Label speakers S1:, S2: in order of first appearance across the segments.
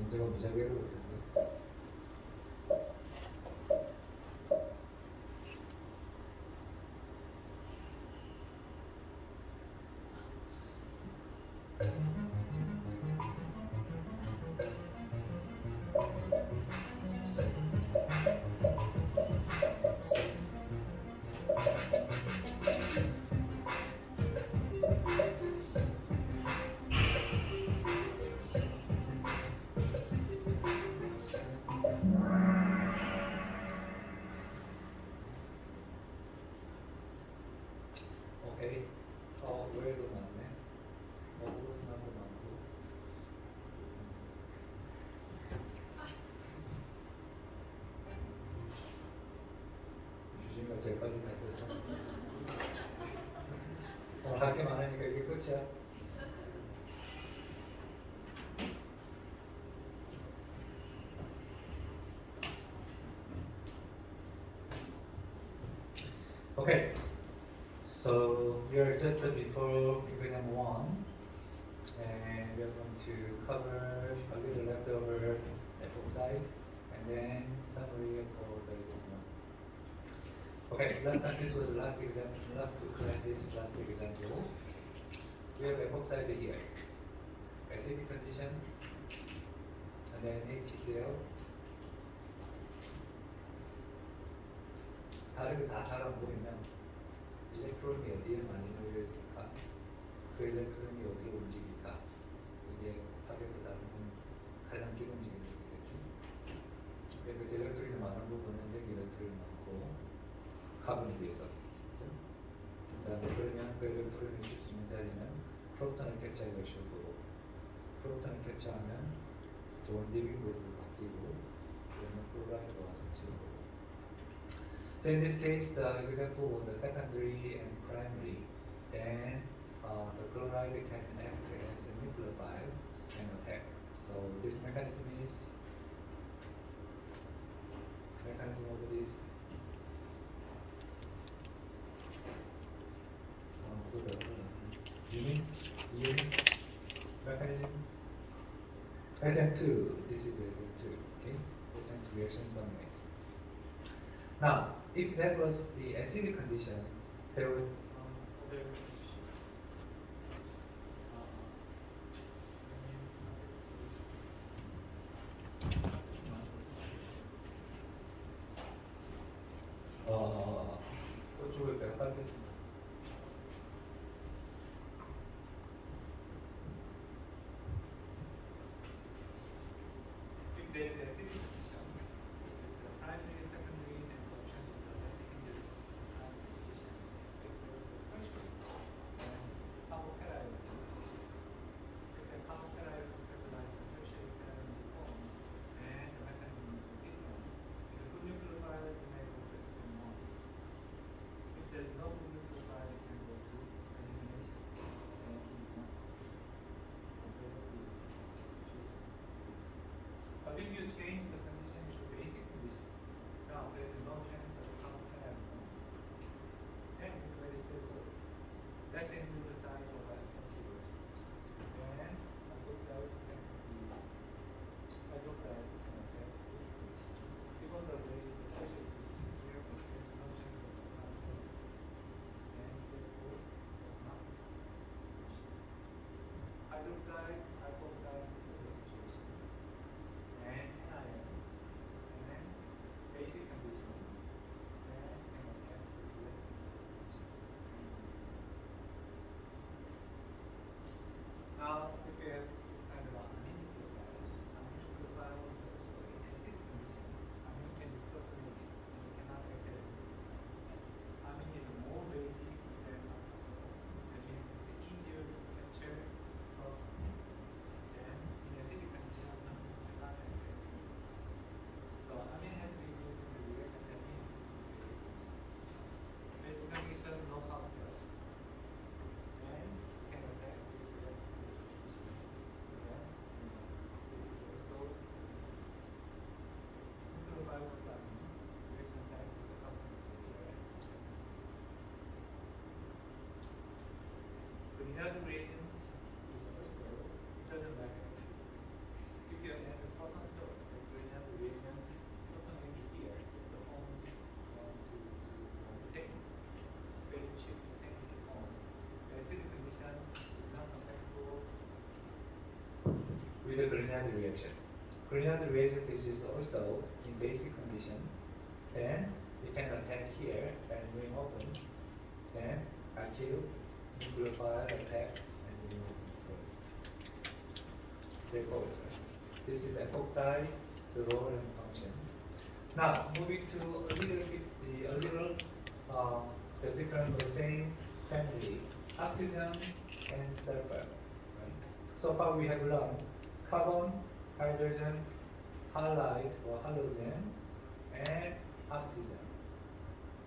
S1: 문제가 무지하게 어려울 텐데. 오케이. 외에도 많네. 버스난도 많고. 유진이가 제일 빨리 답했어. 오늘 할 게 많으니까 이게 끝이야. Okay, so we are just before exam 1 and we are going to cover a little leftover epoxide and then summary for the exam 1. Okay, last time this was last example, last classes, last example. We have epoxide here, acidic condition, and then HCl. 다른 게 다 잘 안 보이면 일렉트론이 어디에 많이 놓여 있을까? 그 일렉트론이 어디로 움직일까? 이게 학에서 다루는 가장 기본적인 얘기겠지. 그래서 일렉트론이 많은 부분은 일렉트론이 많고 카본에 비해서. 그 다음에 그러면 그 일렉트론이 줄 수 있는 자리는 프로톤을 캡처하기가 쉬울 거고 프로톤을 캡처하면 좋은 리빙 그룹을 바뀌고 그러면 클로라이드가 와서 치는 거고. So in this case, the example was a secondary and primary. Then the chloride can act as a nucleophile and attack. So this mechanism is mechanism of this. Unit mechanism. SN2. This is SN2. Okay, SN2 reaction dominates. Now, if that was the acidic condition, there would 또 죽을 때가 빠져있습니다. If there is acidic condition, it is primary, secondary, and option is the secondary primary condition. If there is a tertiary, then carboxyl. If the carboxyl is stabilized, the tertiary element forms, and the mechanism is different. If the good nucleophile may go to SN1. If there is no good nucleophile, it can go to elimination. And but if you change the condition to basic condition, now there is no chance of carboxyl form. Then it's very straightforward. Let's into the side of SN2. Then hydroxide can be affect this condition. Even though there is a tertiary condition here, but there is no chance of carboxyl. And therefore not hydroxide, hypoxide, similar situation. And anion, and then basic condition, and can attack this less condition. Now, if we have this kind of anion nucleophile is also in acidic condition. Anion can be protonated and cannot act as a anion is more basic than alcohol. That means it's easier to capture proton. Then, in acidic condition, anion cannot act as a so amine has been used in the reaction, that means this is basic. Basic condition, no counter. And can attack this less condition. Then this is also nucleophile was amine. Reaction site is a constant here. The another reagent is also doesn't like acid. If you add the with the Grignard reaction. Grignard reaction is also in basic condition. Then you can attack here and ring open. Then acute nucleophile attack and ring open. Straightforward. Right? This is epoxide, the role and function. Now moving to a little bit the different or same family, oxygen and sulfur. Right? So far we have learned carbon, hydrogen, halide or halogen, and oxygen.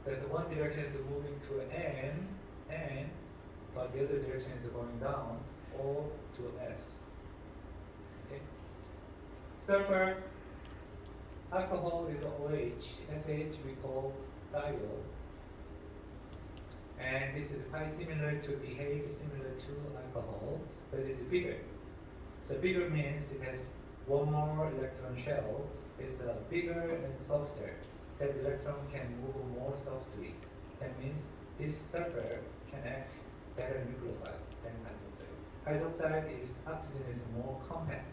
S1: There's one direction is moving to N, but the other direction is going down, O to S. Okay. Sulfur, alcohol is OH, SH we call thiol. And this is quite similar to behave similar to alcohol, but it's bigger. So bigger means it has one more electron shell. It's bigger and softer. That electron can move more softly. That means this sulfur can act better nucleophile than hydroxide. Hydroxide is oxygen is more compact,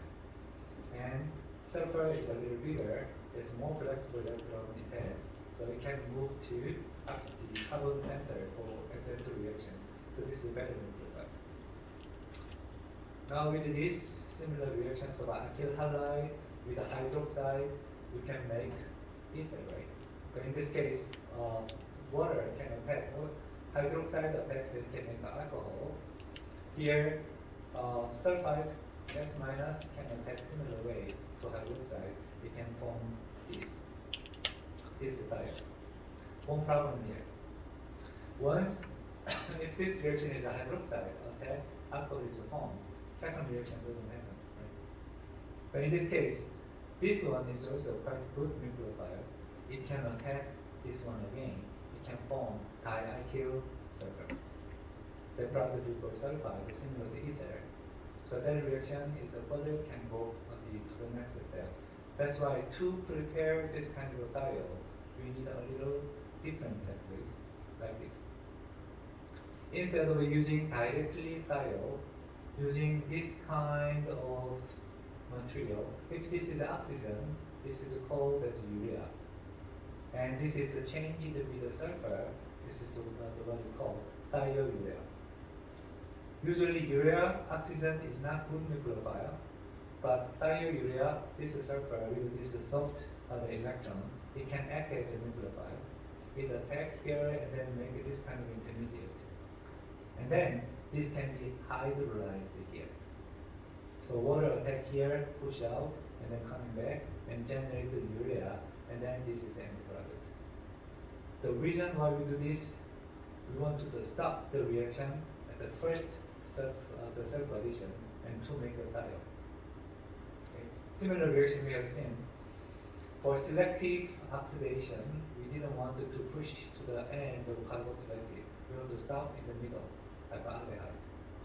S1: and sulfur is a little bigger. It's more flexible electron it has, so it can move to the carbon center for SL2 reactions. So this is better nucleophile. Now with this similar reactions of alkyl halide with a hydroxide, we can make ether, right? But in this case, water can attack, hydroxide attacks that can make alcohol. Here, sulfide S minus can attack similar way to hydroxide. It can form this. This is thiol. One problem here. Once, if this reaction is a hydroxide attack, alcohol is formed. Second reaction doesn't happen, right? But in this case, this one is also quite good nucleophile. It can attack this one again. It can form dialkyl sulfur. The product for sulfide is similar to ether. So that reaction is a further can go to the next step. That's why to prepare this kind of thiol, we need a little different pathways like this. Instead of using directly thiol, using this kind of material, if this is oxygen, this is called as urea. And this is changed with the sulfur, this is what we call thiourea. Usually urea, oxygen is not good nucleophile, but thiourea, this is sulfur with this soft electron, it can act as a nucleophile. It attack here and then make this kind of intermediate. And then this can be hydrolyzed here. So water attack here, push out, and then coming back and generate the urea, and then this is the end product. The reason why we do this, we want to stop the reaction at the first the sulfur addition and to make a thiol. Okay. Similar reaction we have seen. For selective oxidation, we didn't want to push to the end of carboxylic acid. We want to stop in the middle, like aldehyde.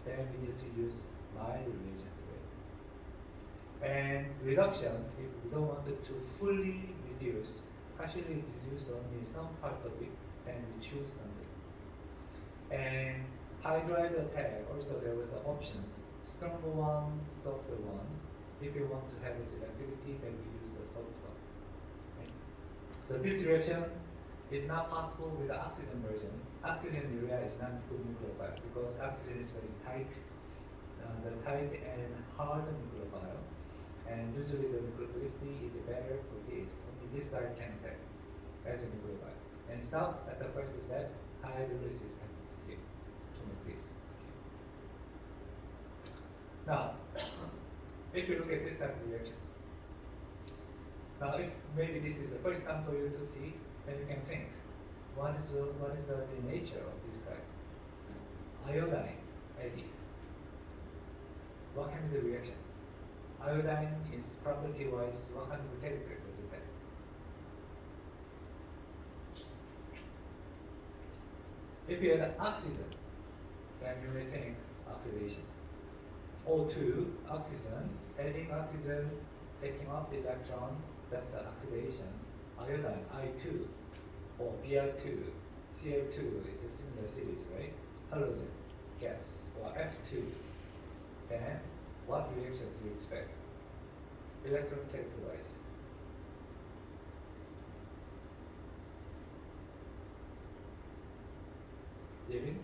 S1: Then we need to use mild reagent way. And reduction, if we don't want it to fully reduce, partially reduce only some part of it, then we choose something. And hydride attack, also there was options, stronger one, softer one. If you want to have a selectivity, then we use the soft one. Right? So this reaction is not possible with the oxygen version. Oxygen urea is not good nucleophile because oxygen is very tight, the tight and hard nucleophile, and usually the nucleophilicity is better for this. Only this guy can attack as a nucleophile. And stop at the first step, hydrolysis happens here to make this. Okay. Now, if you look at this type of reaction, now if maybe this is the first time for you to see, then you can think, what is the nature of this guy? Iodine added. What can be the reaction? Iodine is property-wise, what kind of character does it have? If you add oxygen, then you may think oxidation. O2, oxygen, adding oxygen, taking up the electron, that's the oxidation. Iodine, I2, or Br2, Cl2 is a similar series, right? Halogen, gas, or F2. Then, what reaction do you expect? electron character-wise. 예빈?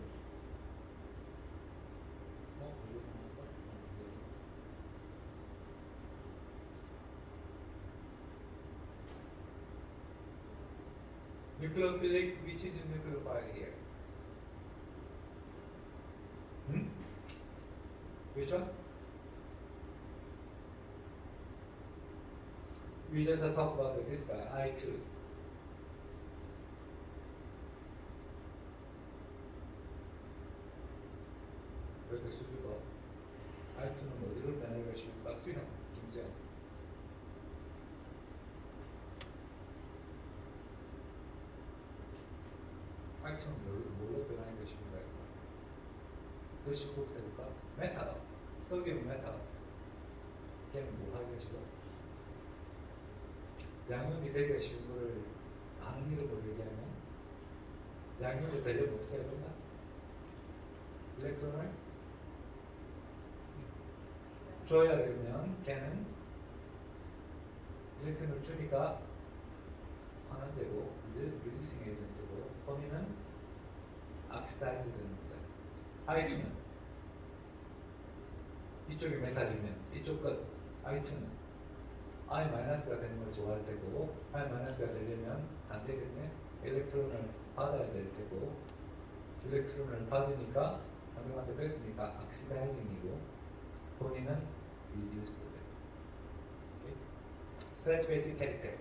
S1: 예빈 나왔어? Nucleophilic, which is nucleophile here? Which one? We just talked about this guy, I2. 왜 이렇게 수줍어? I2는 어디로 변하기가 쉬울까? 수형, 김수형. I2는 뭘로 변하기가 쉬운가? 더 쉽고 해볼까? 메탈, 소디움 메탈. 걔는 뭐 하기가 쉬워? 양념이 되기가 쉬운 거를 다른 이름으로 얘기하면 양념을 되려면 어떻게 해야 된다? 일렉트론을 줘야 되면 걔는 일렉트론을 주니까 환원제고 리듀싱 에이전트고 범위는 악시다이즈 되는 거죠. I2는 이쪽이 메탈이면 이쪽 끝 I2는 I-가 되는 걸 좋아할 테고 I-가 되려면 안 되겠네. 일렉트론을 받아야 될 테고 일렉트론을 받으니까 상대방한테 뺐으니까 oxidizing이고 본인은 reduced 돼. Okay? So that's basic character.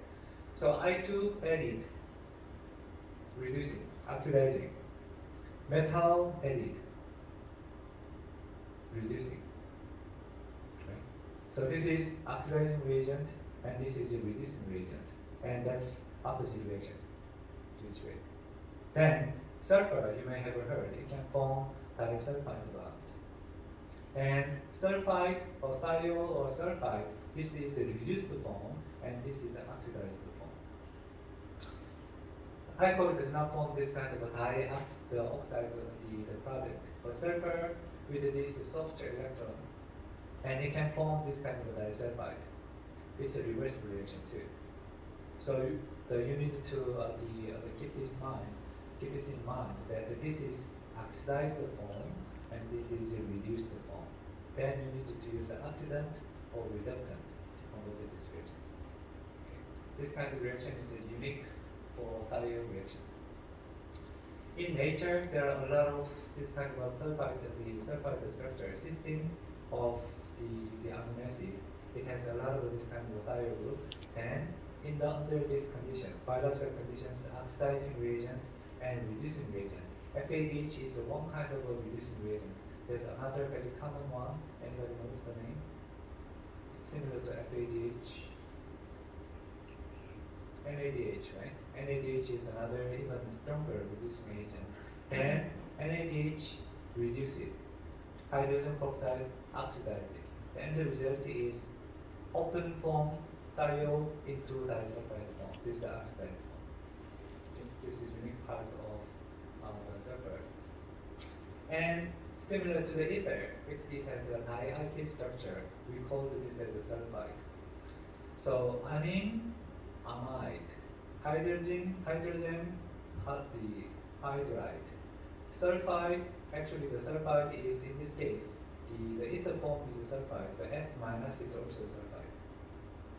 S1: So I2 added, reducing, oxidizing. Metal added, reducing. Right? So this is oxidizing reagent and this is a reducing reagent. And that's opposite reaction. Which way? Then sulfur, you may have heard, it can form disulfide bond. And sulfide or thiol or sulfide, this is the reduced form and this is the oxidized form. Alcohol does not form this kind of a dioxide, the product. But sulfur with this soft electron, and it can form this kind of a disulfide. It's a reverse reaction too. So you need to keep this in mind that this is oxidized form and this is a reduced form. Then you need to use an oxidant or reductant to convert the these reactions. Okay. This kind of reaction is unique for thiol reactions. In nature, there are a lot of this kind of sulfide structure, cysteine of the amino acid. It has a lot of this kind of thiol group. Then, under these conditions, biological conditions, oxidizing reagent and reducing reagent. FADH is one kind of a reducing reagent. There's another very common one. Anybody knows the name? Similar to FADH. NADH, right? NADH is another even stronger reducing agent. Then NADH reduce it. Hydrogen peroxide oxidize it. The end result is open form thiol into disulfide form. This is the oxidized form. Okay. This is unique part of the sulfur. And similar to the ether, if it has a dialkyl structure, we call this as a sulfide. So amine, amide, hydrogen, the hydride, sulfide. Actually, the sulfide is in this case the ether form is a sulfide, but S minus is also a sulfide.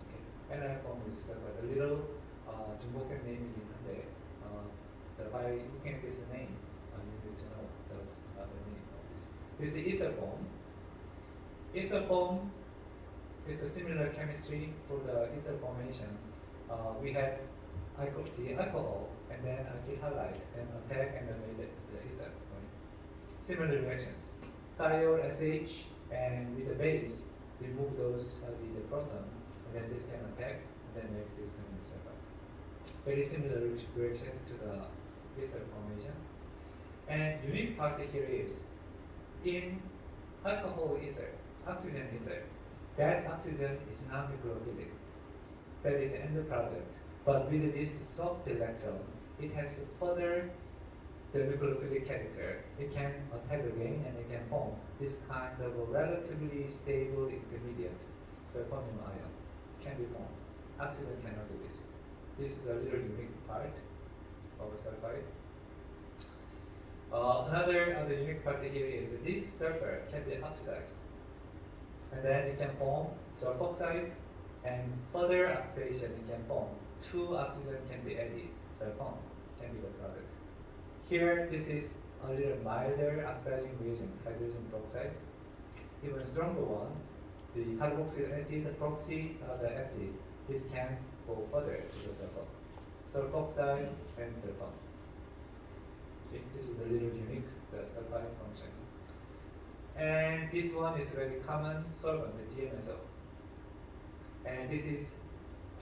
S1: Okay, anion form is a sulfide. A little 중복된 name이긴 한데, by looking at this name, you need to know those the meaning of this. This is ether form. Ether form is a similar chemistry for the ether formation. We had the alcohol and then alkyl halide, then attack and then made the ether. Right? Similar reactions. Thiol SH and with the base, remove those the proton, and then this can attack and then make this kind of sulfide. Very similar reaction to the ether formation. And unique part here is in alcohol ether, oxygen ether, that oxygen is non-nucleophilic. That is the end product. But with this soft electron, it has further the nucleophilic character. It can attack again and it can form this kind of a relatively stable intermediate, sulfonium ion. can be formed. Oxygen cannot do this. This is a little unique part of sulfide. Another unique part here is this sulfur can be oxidized, and then it can form sulfoxide, and further oxidation it can form two oxygen can be added. Sulfone can be the product. Here, this is a little milder oxidizing reagent, hydrogen peroxide. Even stronger one, the carboxylic acid, the acid, this can go further to the sulfur. Sulfoxide and sulfone. Okay, this is a little unique, the sulfide function. And this one is very common solvent, the DMSO. And this is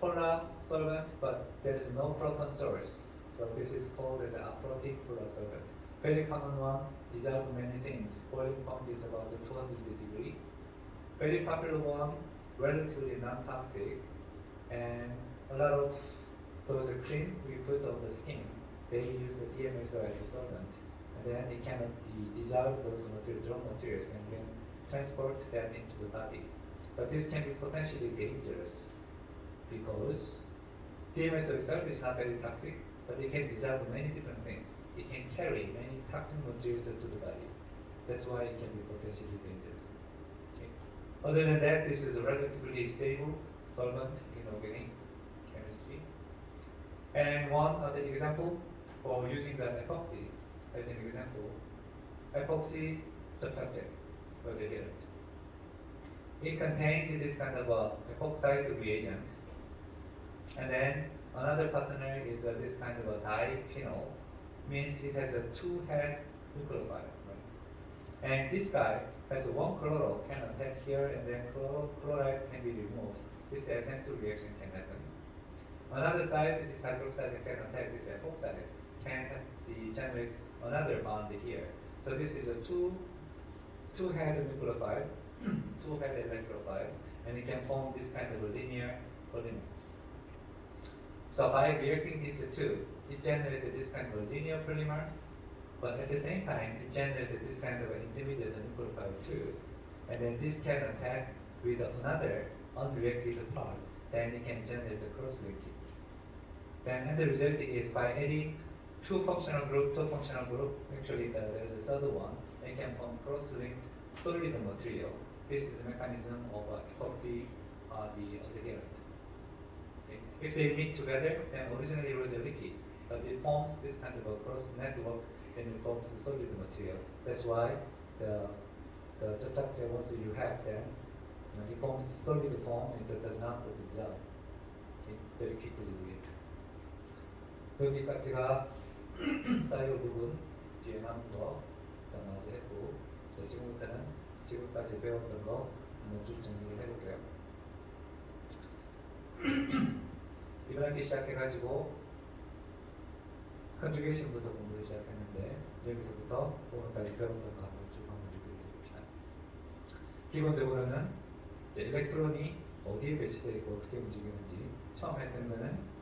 S1: polar solvent, but there is no proton source. So this is called as an aprotic polar solvent. Very common one, dissolve many things. Boiling point is about 200 degrees. Very popular one, relatively non-toxic, and a lot of those cream we put on the skin, they use the DMSO as a solvent, and then it cannot dissolve those raw materials and then transport that into the body. But this can be potentially dangerous because DMSO itself is not very toxic, but it can dissolve many different things. It can carry many toxic materials to the body. That's why it can be potentially dangerous. Okay. Other than that, this is a relatively stable solvent in organic chemistry. And one other example for using the epoxy as an example, epoxy 접착제 for the adherent. It contains this kind of a epoxide reagent, and then another partner is this kind of a diphenol, means it has a two-head nucleophile, right? And this guy has one chloro can attack here, and then chloride can be removed. This SN2 reaction can happen. Another side, this hydroxide can attack this epoxide, can generate another bond here. So this is a two-head nucleophile, two-head electrophile, and it can form this kind of a linear polymer. So by reacting these two, it generated this kind of a linear polymer, but at the same time, it generated this kind of an intermediate nucleophile too. And then this can attack with another unreacted part, then it can generate a cross-linking. Then and the result is by adding two functional group, actually there is a third one, it can form cross-linked solid material. This is the mechanism of epoxy, the adherent. Okay. If they meet together, then originally it was a liquid, but it forms this kind of a cross network, then it forms a solid material. That's why the 접착제, once you have them, it forms solid form and it does not dissolve. Okay. Very quickly react. 여기까지가 사이로 부분 뒤에 한번 더 나눠서 했고, 지금부터는 지금까지 배웠던 거 한번 쭉 정리를 해볼게요. 이번 학기 시작해가지고 컨주게이션부터 공부를 시작했는데 여기서부터 오늘까지 배웠던 거 한번 쭉 한번 리뷰해봅시다. 기본적으로는 이제 일렉트론이 어디에 배치되어 있고 어떻게 움직이는지 처음 했던 거는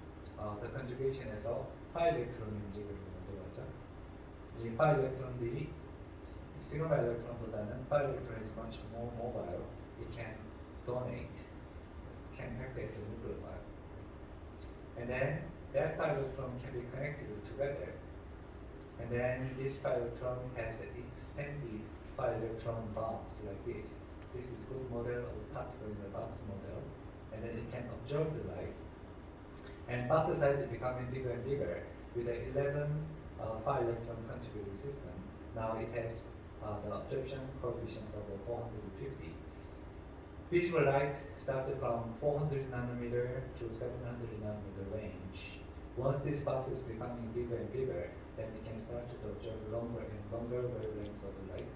S1: the conjugation에서 파 일렉트론이 움직이는 걸 먼저 봤죠. 이 파 일렉트론들이 시그마 일렉트론보다는 파 일렉트론 is much more mobile. It can donate, can act as a nucleophile. And then that pi electron can be connected together. And then this pi electron has an extended pi electron box like this. This is good model of particle in the box model. And then it can absorb the light. And box size is becoming bigger and bigger with the 11 pi electron contributing system. Now it has the absorption coefficient of 450. Visible light started from 400 nanometer to 700 nanometer range. Once this box is becoming bigger and bigger, then it can start to absorb longer and longer wavelengths of the light.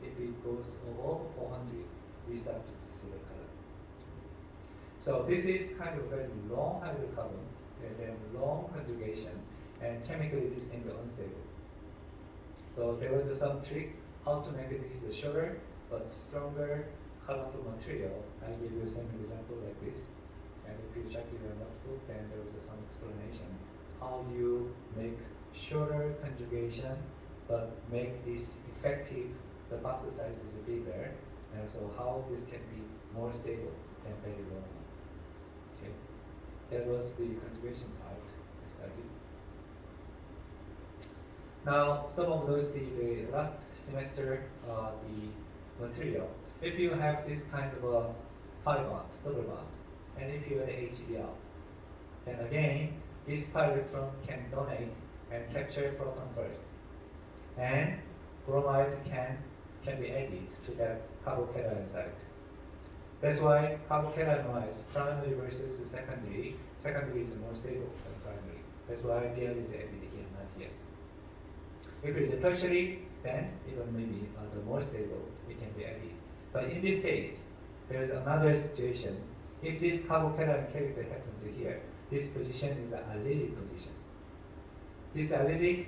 S1: If it goes above 400, we start to see the color. So this is kind of very long hydrocarbon, and then long conjugation, and chemically this can be unstable. So there was some trick how to make this shorter but stronger colorful material. I give you some example like this, and if you check your notebook, then there was some explanation how you make shorter conjugation but make this effective. The box size is bigger, and so how this can be more stable than very long one. Okay, that was the conjugation part we studied. Now, some of those the last semester the material. If you have this kind of a pi bond, double bond, and if you add HBr, then again this pi electron can donate and capture proton first, and bromide can be added to that carbocation site. That's why carbocation wise, primary versus secondary. Secondary is more stable than primary. That's why Br is added here, not here. If it is a tertiary, then even maybe the more stable, it can be added. But in this case, there is another situation. If this carbocation character happens here, this position is an allylic position. This allylic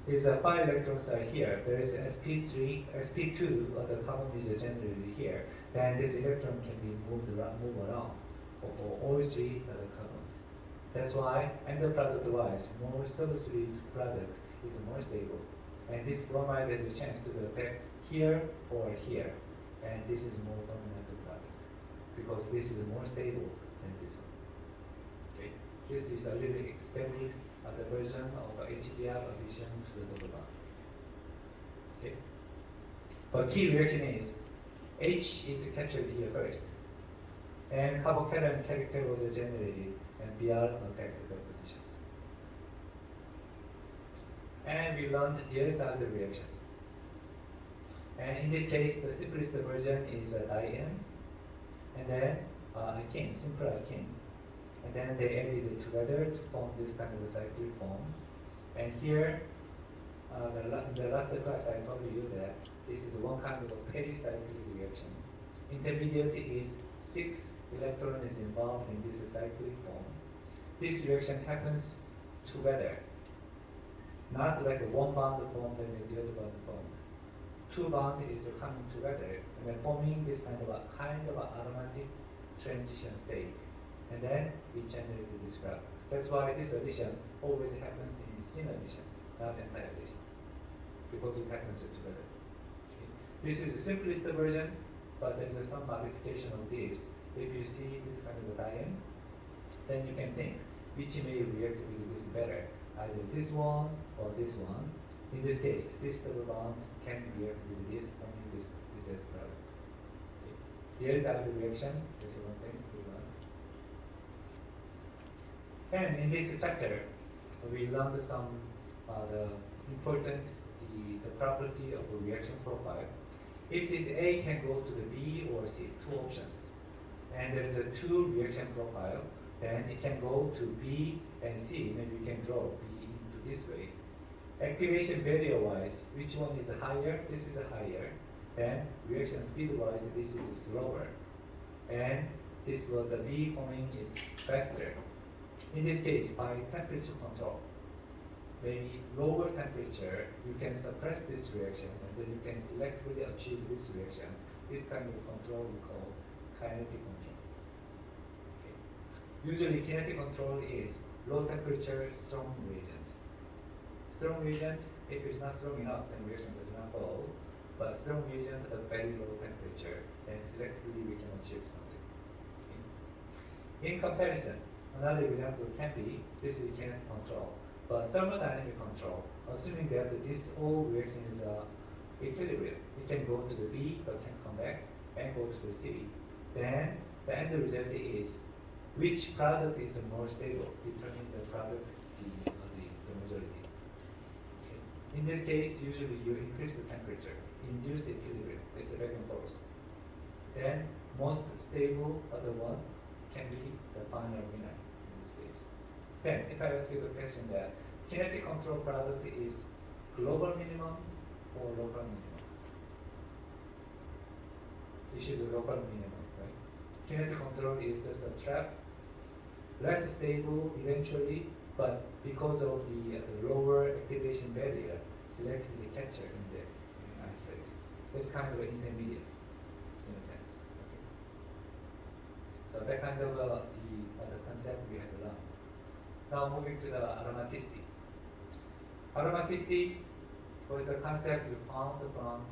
S1: is a pi electrons are here. There is sp3, sp2, or the carbon is generated here. Then this electron can be move around for all three other carbons. That's why end product wise, more substrate product is more stable. And this bromide has a chance to attack here or here. And this is more dominant product because this is more stable than this one. Okay, this is a little expanded the version of HBr addition to the double bond. Okay, but key reaction is H is captured here first, and carbocation character was generated, and Br attacked the positions. And we learned the other reaction. And in this case, the simplest version is diene, and then alkene, simple alkene. And then they added it together to form this kind of a cyclic form. And here, the last class I told you that this is one kind of a pericyclic reaction. Intermediate is 6 electrons involved in this cyclic form. This reaction happens together, not like one bond formed and the other bond formed. 2 bonds is coming together and then forming this kind of aromatic transition state. And then we generate this product. That's why this addition always happens in syn addition, not entire addition, because it happens together. Okay. This is the simplest version, but there is some modification of this. If you see this kind of a diene, then you can think which may react with this better, either this one or this one. In this case, this double bonds can react with this, forming this as product. Okay. Here is our reaction. This is one thing we learned. And in this chapter, we learned some the important the property of a reaction profile. If this A can go to the B or C, 2 options, and there is a 2 reaction profile, then it can go to B and C. Maybe you can draw B into this way. Activation barrier wise, which one is higher? This is higher. Then reaction speed wise, this is slower. And this what the B forming is faster. In this case, by temperature control, maybe lower temperature, you can suppress this reaction and then you can selectively achieve this reaction. This kind of control we call kinetic control. Okay. Usually kinetic control is low temperature, strong reagent. Strong reagent, if it's not strong enough, then reaction does not go. But strong reagent at very low temperature, then selectively we can achieve something. Okay. In comparison, another example can be, this is kinetic control, but thermodynamic control, assuming that this whole reaction is equilibrium, it can go to the B but can come back and go to the C. Then the end result is which product is more stable, determine the product, the majority. Okay. In this case, usually you increase the temperature, induce equilibrium, it's a back and forth. Then most stable other one can be the final winner in this case. Then, if I ask you the question that kinetic control product is global minimum or local minimum? It should be local minimum, right? Kinetic control is just a trap, less stable eventually, but because of the lower activation barrier, selectively captured in there, isolated. It's kind of an intermediate in a sense. So that kind of the concept we have learned. Now moving to the aromaticity. Aromaticity was the concept we found from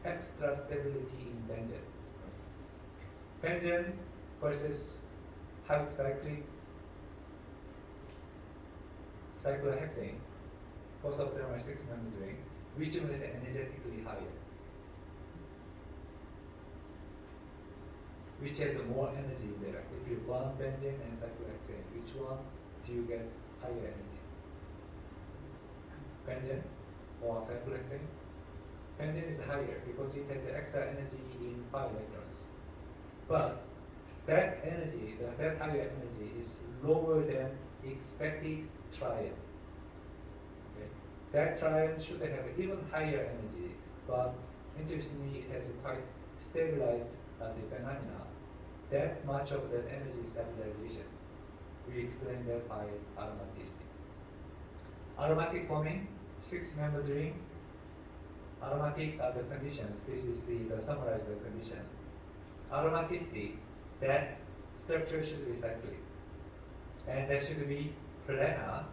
S1: extra stability in benzene. Benzene versus have cyclohexane, both of them are 6-membered ring. Which one is energetically higher? Which has more energy in there? If you burn benzene and cyclohexane, which one do you get higher energy? Benzene or cyclohexane? Benzene is higher because it has extra energy in 5 electrons. But that energy, that higher energy is lower than expected trion. Okay? That trion should have even higher energy, but interestingly it has a quite stabilized the phenomena. That much of that energy stabilization, we explain that by aromaticity. Aromatic forming, 6-membered ring. Aromatic are the conditions. This is the summarized condition. Aromaticity, that structure should be cyclic, and that should be planar,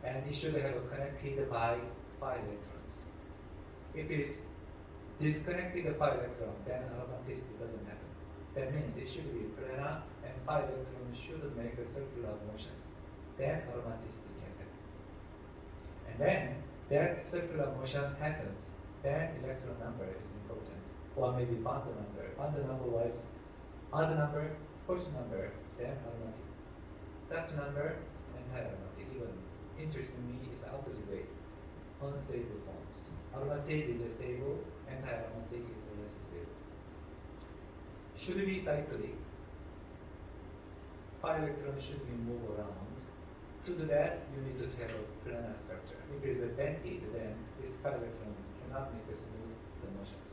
S1: and it should have connected by 5 electrons. If it is disconnected by electron, then aromaticity doesn't happen. That means it should be planar and 5 electrons should make a circular motion. Then aromaticity can happen. And then that circular motion happens, then electron number is important. Or maybe bond number. Bond number wise, odd number, Horst number, then aromatic. Dutch number, anti-aromatic. Even interestingly, it's the opposite way. Unstable forms. Aromatic is stable, anti-aromatic is less stable. Should be cyclic. 5 electrons should be moved around. To do that, you need to have a planar structure. If it is dented, then this 5 electron cannot make a smooth the motions.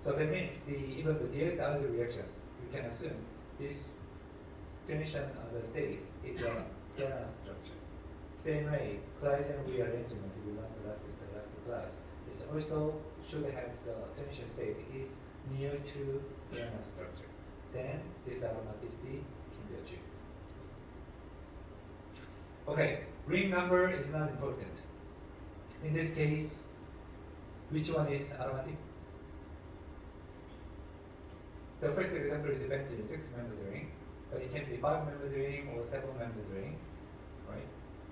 S1: So that means even the DX-RD reaction, we can assume this transition of the state is a planar structure. Same way, Claisen rearrangement we learned last class. It also should have the tension state is near to planar structure. Then this aromaticity can be achieved. Okay, ring number is not important. In this case, which one is aromatic? The first example is benzene, 6-membered ring, but it can be 5-membered ring or 7-membered ring, right?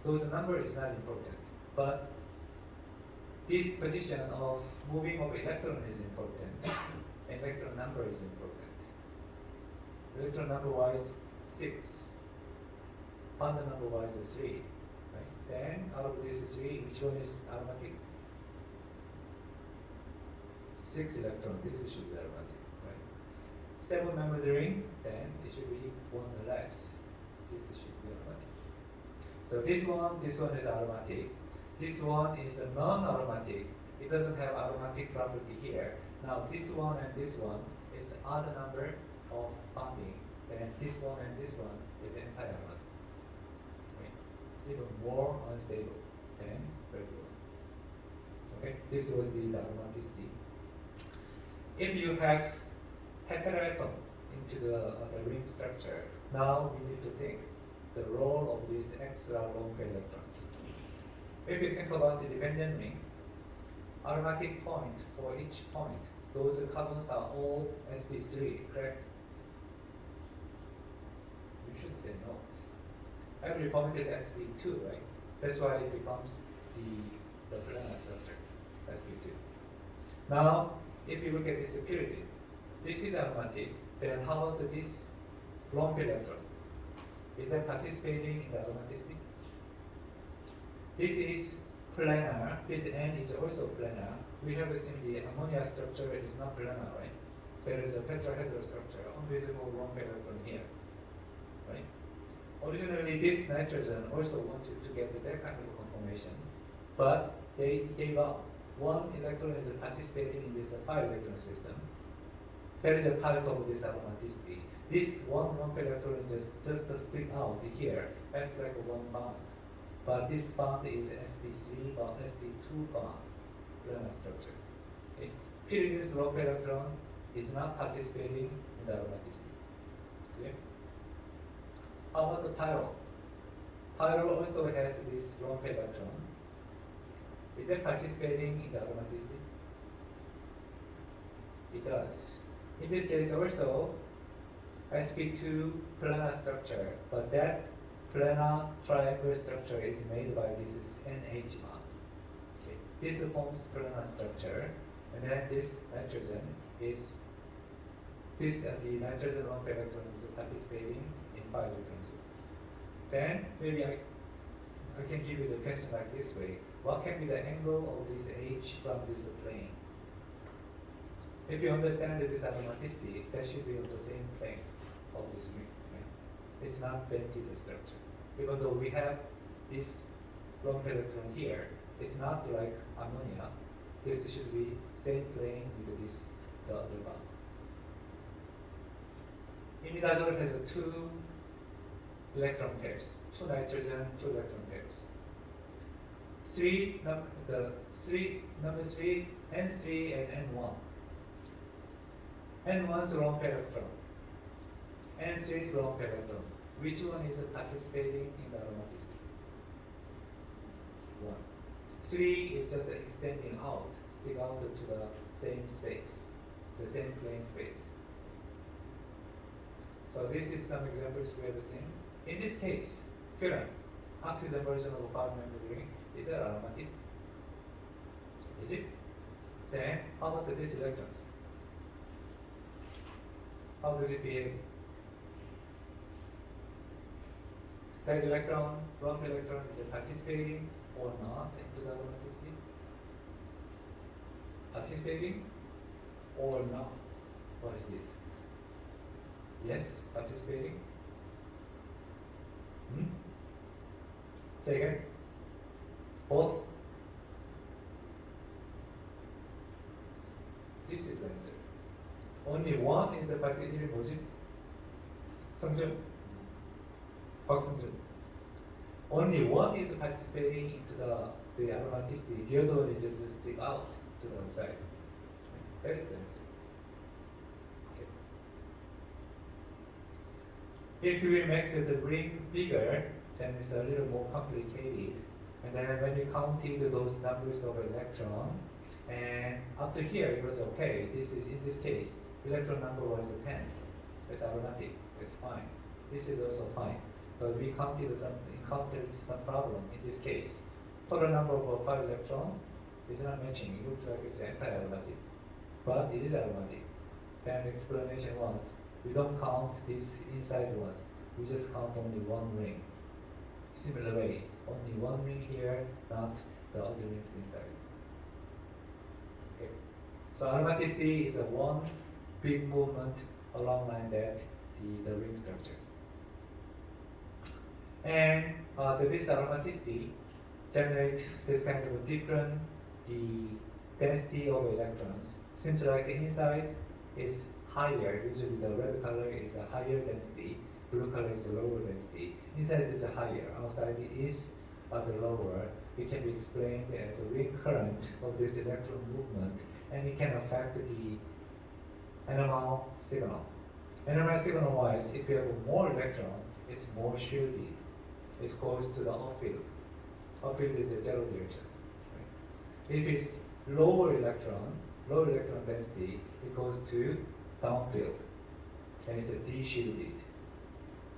S1: Those number is not important, but this position of moving of electron is important. Electron number is important. Electron number wise 6, bond number wise 3, right? Then out of this 3, which one is aromatic? 6 electron. This should be aromatic, right? 7-membered ring, then it should be 1 less. This should be aromatic. So this one is aromatic. This one is a non-aromatic. It doesn't have aromatic property here. Now this one and this one is odd number of bonding. Then this one and this one is anti-aromatic. Right? Even more unstable than regular. Okay, this was the aromaticity. If you have heteroatom into the ring structure, now we need to think the role of these extra long electrons. If you think about the dependent ring, aromatic point for each point, those carbons are all sp3, correct? You should say no. Every point is sp2, right? That's why it becomes the planar structure, sp2. Now, if you look at this pyridine, this is aromatic, then how about this long electron? Is that participating in the aromaticity? This is planar, this N is also planar. We have seen the ammonia structure is not planar, right? There is a tetrahedral structure, invisible long electron here, right? Originally, this nitrogen also wanted to get that kind of conformation, but they gave up. 1 electron is participating in this 5 electron system. That is a part of this aromaticity. This one electron is just stick out here, acts like 1 bond. But this bond is sp3 or sp2 bond, planar structure. Okay. Pyridine's low electron is not participating in the aromaticity. Clear? How about the pyrrole? Pyrrole also has this low electron. Is it participating in the aromaticity? It does. In this case also, sp2 planar structure, but that planar triangle structure is made by this NH bond. Okay. This forms planar structure, and then this nitrogen is the nitrogen lump electron is participating in 5 electron systems. Then maybe I can give you the question like this way: what can be the angle of this H from this plane? If you understand this aromaticity, that should be on the same plane of this ring. Right? It's not dented structure. Even though we have this lump electron here, it's not like ammonia. This should be same plane with this the other bond. Imidazole has 2 electron pairs, 2 nitrogen, 2 electron pairs. Number 3, N3 and N1. N1's lump electron, N3's lump electron. Which one is participating in the aromaticity? 1. 3 is just extending out, stick out to the same space, the same plane space. So this is some examples we have seen. In this case, furan, oxygen version of a power member ring, is that aromatic? Is it? Then how about these electrons? How does it behave? That electron, lump electron, is it participating or not into the aromaticity? Participating or not? What is this? Yes, participating. Say again. Both. This is the answer. Only one is a participating. 뭐지? 성준. 박성준. Only one is participating into the aromaticity. The other one is just stick out to the outside. That is the answer. If we make the ring bigger, then it's a little more complicated. And then when we counted those numbers of electron, and up to here it was okay. This is in this case, electron number was 10. It's aromatic. It's fine. This is also fine. But we encountered some problem in this case. Total number of 5 electron is not matching. It looks like it's anti-aromatic, but it is aromatic. Then the explanation was, we don't count these inside ones. We just count only one ring. Similar way, only one ring here, not the other rings inside. Okay. So aromaticity is a one big movement along line that the ring structure. And this aromaticity generates this kind of different the density of electrons. Seems like inside is higher. Usually the red color is a higher density, blue color is a lower density. Inside is a higher, outside is the lower. It can be explained as a ring current of this electron movement, and it can affect the animal signal. Animal signal wise, if you have more electron, it's more shielded. It goes to the upfield. Upfield is a zero direction. Right? If it's lower electron density, it goes to downfield, and it's a de-shielded.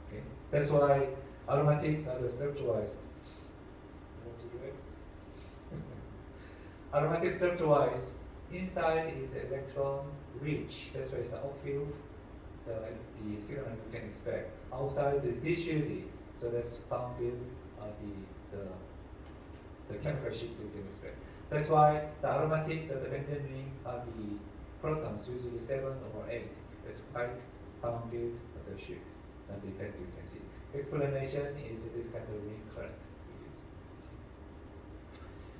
S1: Okay, that's why aromatic, the structure-wise. Aromatic structure-wise, inside is electron rich. That's why it's upfield. The signal you can expect. Outside is de-shielded, so that's downfield. The chemical shift you can expect. That's why the aromatic, the benzene ring, the protons usually 7 or 8. It's quite downfield of the shift. And the effect you can see. Explanation is this kind of ring current we use.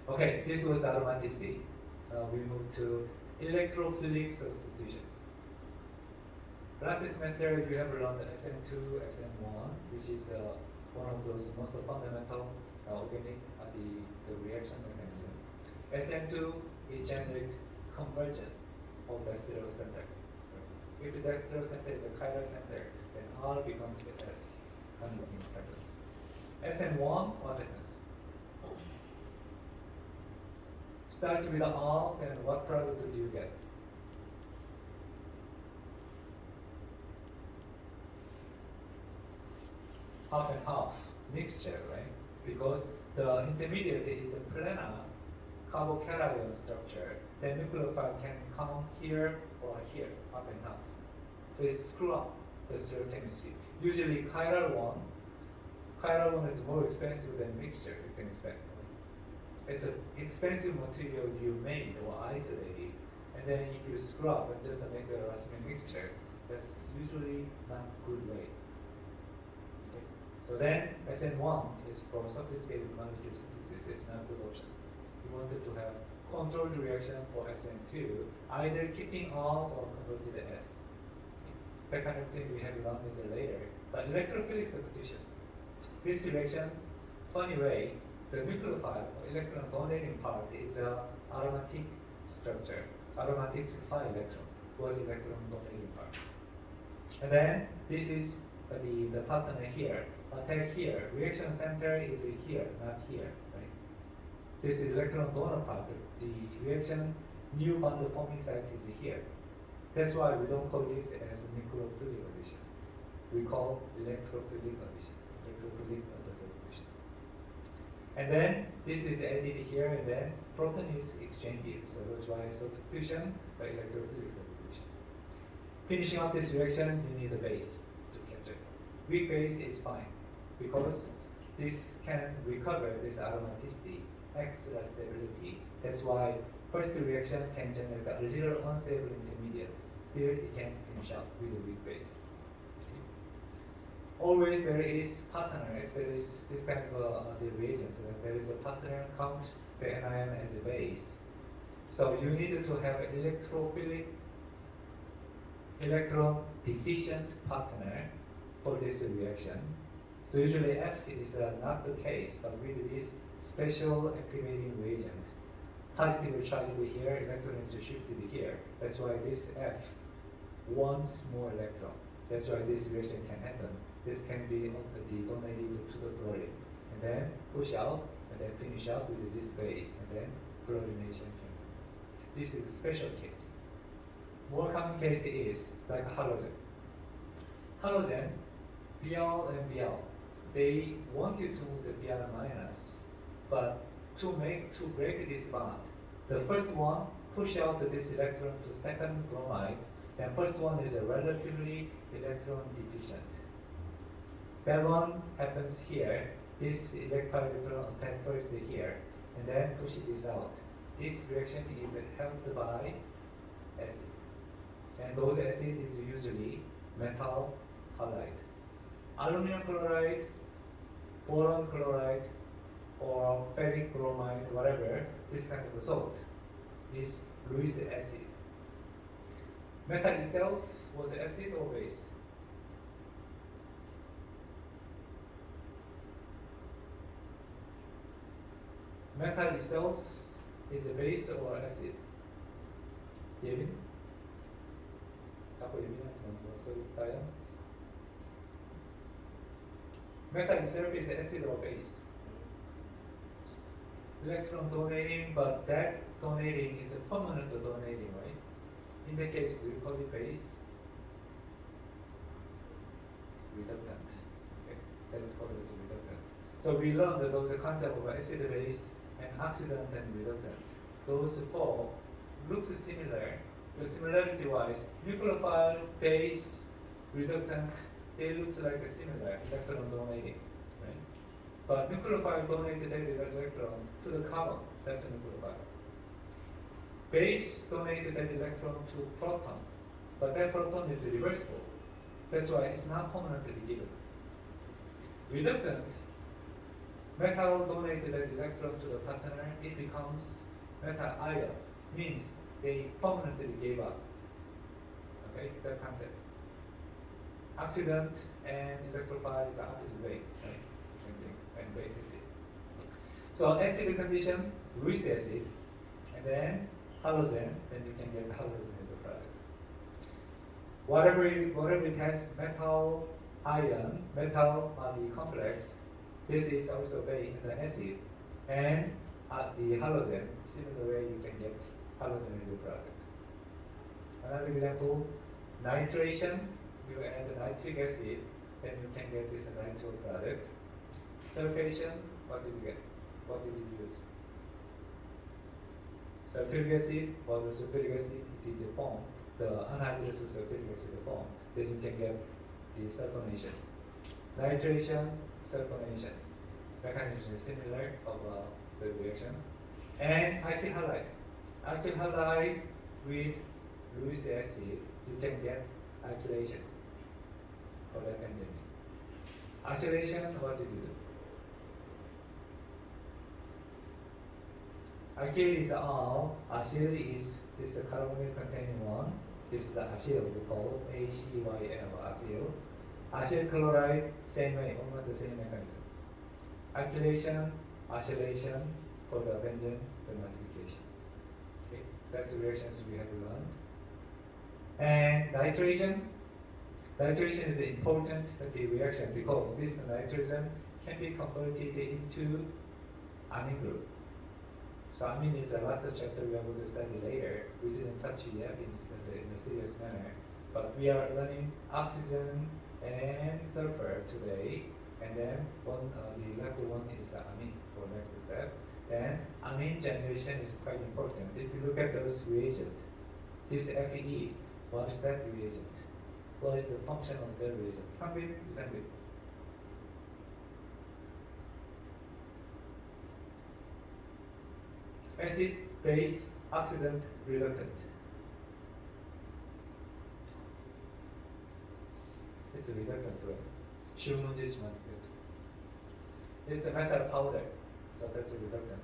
S1: Okay, this was aromaticity. We move to electrophilic substitution. Last semester you have learned SN2, SN1, which is one of those most fundamental organic the reaction mechanism. SN2 is generate conversion of the stereo center. If the stereo center is a chiral center, then R becomes S. Kind of things happens. SN1, what happens? Start with the R, then what product do you get? half and half mixture, right? Because the intermediate is a planar carbocation structure. Then nucleophile can come here or here, half and half. So it screw up the stereochemistry. Usually chiral one is more expensive than mixture, you can expect. It's an expensive material you made or isolated, and then if you screw up and just make a racemic mixture, that's usually not good way. Okay? So then SN1 is for sophisticated molecule synthesis, it's not a good option. You wanted to have controlled reaction for SN2, either keeping all or converted to S. That kind of thing we have learned in the later. But electrophilic substitution, this reaction, funny way, the nucleophile or electron donating part is a aromatic structure. Aromatics 5 electron was electron donating part. And then this is the partner here. Attack here. Reaction center is here, not here, right? This is electron donor part. The reaction new bond forming site is here. That's why we don't call this as nucleophilic addition. We call electrophilic addition. Electrophilic substitution. And then this is added here, and then proton is exchanged. So that's why substitution by electrophilic substitution. Finishing up this reaction, you need a base to capture. Weak base is fine because this can recover this aromaticity, extra stability. That's why first reaction can generate a little unstable intermediate. Still, it can finish up with a weak base. Always there is partner. If there is this kind of the reagent, there is a partner count the anion as a base. So you need to have electrophilic, electron deficient partner for this reaction. So usually F is not the case, but with this special activating reagent, positively charged here, electron is shifted here. That's why this F wants more electron. That's why this reaction can happen. This can be donated to the fluorine, and then push out, and then finish up with this base, and then fluorination can happen. This is a special case. More common case is like halogen. Halogen, Br and Br, they want you to move the Br minus, but to break this bond, the first one push out this electron to second bromide. Then first one is a relatively electron deficient. That one happens here. This electron attack first here, and then push this out. This reaction is helped by acid, and those acid is usually metal halide, aluminum chloride, boron chloride, or ferric bromide, whatever. This kind of salt is Lewis acid. Metal itself was acid or base? Metal itself is a base or acid? 예민? 자꾸 예민한테 넘어갔어, 다야? Metal itself is acid or base? Electron donating, but that donating is a permanent donating, right? In that case, do you call it base? Reductant. Okay, that is called as a reductant. So we learned that those concept of acid base and oxidant and reductant. Those four looks similar. The similarity wise, nucleophile, base, reductant, they look like a similar electron donating, right? But nucleophile donated that electron to the carbon, that's a nucleophile. Base donated that electron to proton, but that proton is reversible. That's why it's not permanently given. Reductant, metal donated that electron to the partner, it becomes metal ion, means they permanently gave up. Okay, that concept. Oxidant and electrophile is the opposite way, right? Same thing, and very acid. So acid condition, Lewis acid, and then halogen, then you can get the halogen in the product. Whatever it has metal ion, metal the complex, this is also the acid, and the halogen, similar way you can get halogen in the product. Another example, nitration, you add the nitric acid, then you can get this nitro product. Sulfation, what did you get? What did you use? Sulfuric acid or the sulfuric acid, it did form the anhydrous sulfuric acid form, then you can get the sulfonation. Nitration, sulfonation. Mechanism is similar of the reaction. And alkyl halide. Alkyl halide with Lewis acid, you can get alkylation for that benzene. Acylation, what did you do? Alkyl is all, acyl is the carbonyl containing one. This is the acyl we call ACYL, acyl. Acyl chloride, same way, almost the same mechanism. Alkylation, acylation for the benzene, the modification. Okay, that's the reactions we have learned. And nitration. Nitration is an important reaction because this nitrogen can be converted into amine group. So amine is the last chapter we are going to study later. We didn't touch it yet in a serious manner, but we are learning oxygen and sulfur today. And then the left one is the amine for next step. Then amine generation is quite important. If you look at those reagents, this Fe, what is that reagent? What is the function of the reagent? Sandwich. Acid, base, oxidant, reductant. It's a reductant, right? 쉬운 문제지만 it's a metal powder, so that's a reductant.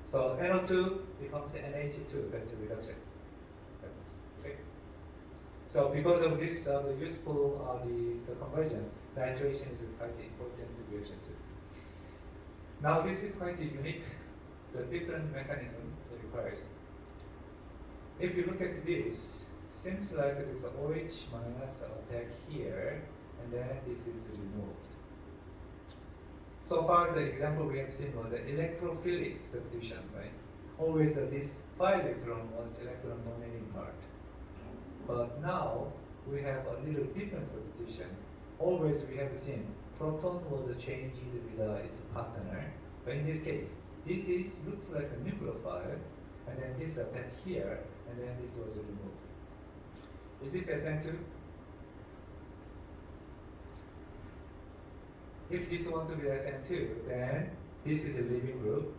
S1: So NO2 becomes NH2, that's a reduction. Okay. So because of this, the useful the conversion, nitration is quite important reaction too. Now this is quite unique. The different mechanism it requires. If you look at this, seems like it is OH minus attack here, and then this is removed. So far, the example we have seen was an electrophilic substitution, right? Always this pi electron was electron dominating part. But now we have a little different substitution. Always we have seen proton was changed with its partner, but in this case, this looks like a nucleophile, and then this attack here, and then this was removed. Is this SN2? If this want to be SN2, then this is a leaving group.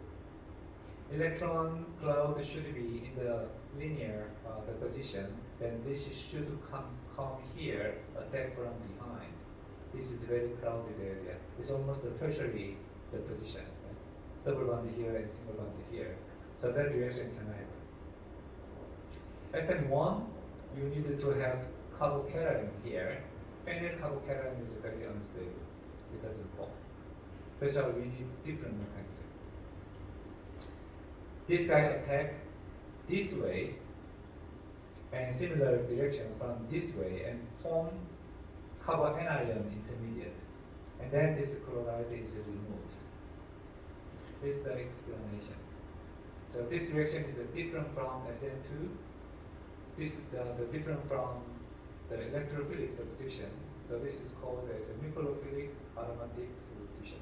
S1: Electron cloud should be in the linear the position. Then this should come here, attack from behind. This is very crowded area. It's almost tertiary the position. Double bond here and single bond here. So that reaction cannot happen. SN1, you need to have carbocation here. Phenyl carbocation is very unstable. It doesn't form. That's why we need different mechanism. This guy attack this way and similar direction from this way and form carbanion intermediate. And then this chloride is removed. This is the explanation. So this reaction is different from SN2. This is the different from the electrophilic substitution. So this is called as a nucleophilic aromatic substitution.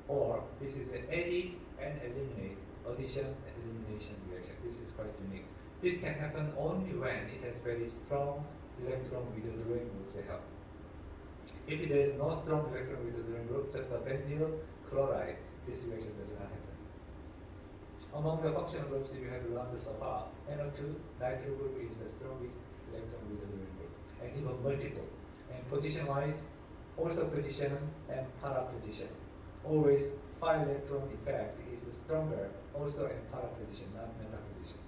S1: Or this is an edit and eliminate, addition and elimination reaction. This is quite unique. This can happen only when it has very strong electron withdrawing groups help. If there is no strong electron withdrawing group, just a benzyl chloride, this reaction does not happen. Among the functional groups you have learned so far, NO2, nitro group is the strongest electron withdrawing group, and even multiple. And position-wise, also position and para position. Always 5 electron effect is stronger, also in para position, not meta position.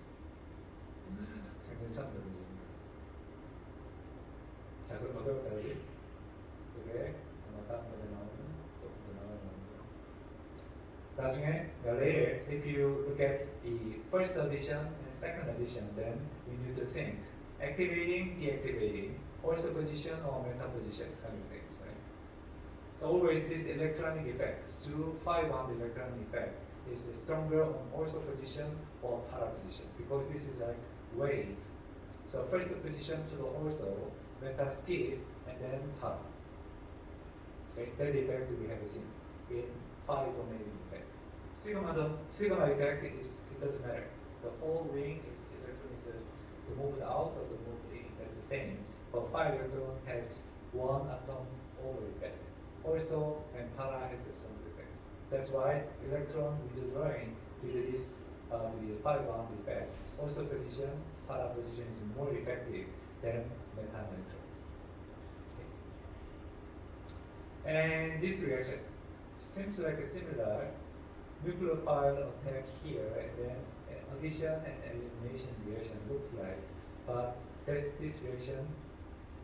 S1: 생전 처음 듣는 얘기입니다. 자, 그럼 어디부터 하지? 그게 아마 다음번에 나오는 조금 더 나오는 나중에 later, if you look at the first edition and second edition, then we need to think activating, deactivating, also position or meta position kind of things, right? So always this electronic effect through 5-bond electronic effect is stronger on also position or para position because this is like wave. So first position to the also meta skip and then para. Okay, that effect we have seen in phi domain effect. Sigma effect is, it doesn't matter. The whole ring is electron is the moved out or the moved in, that's the same. But phi electron has one atom over effect. Also, and para has a similar effect. That's why electron withdrawing with this the pi bond effect, also position, para position is more effective than metal electron. Okay. And this reaction seems like a similar nucleophile attack here, and then addition and elimination reaction looks like, but there's this reaction,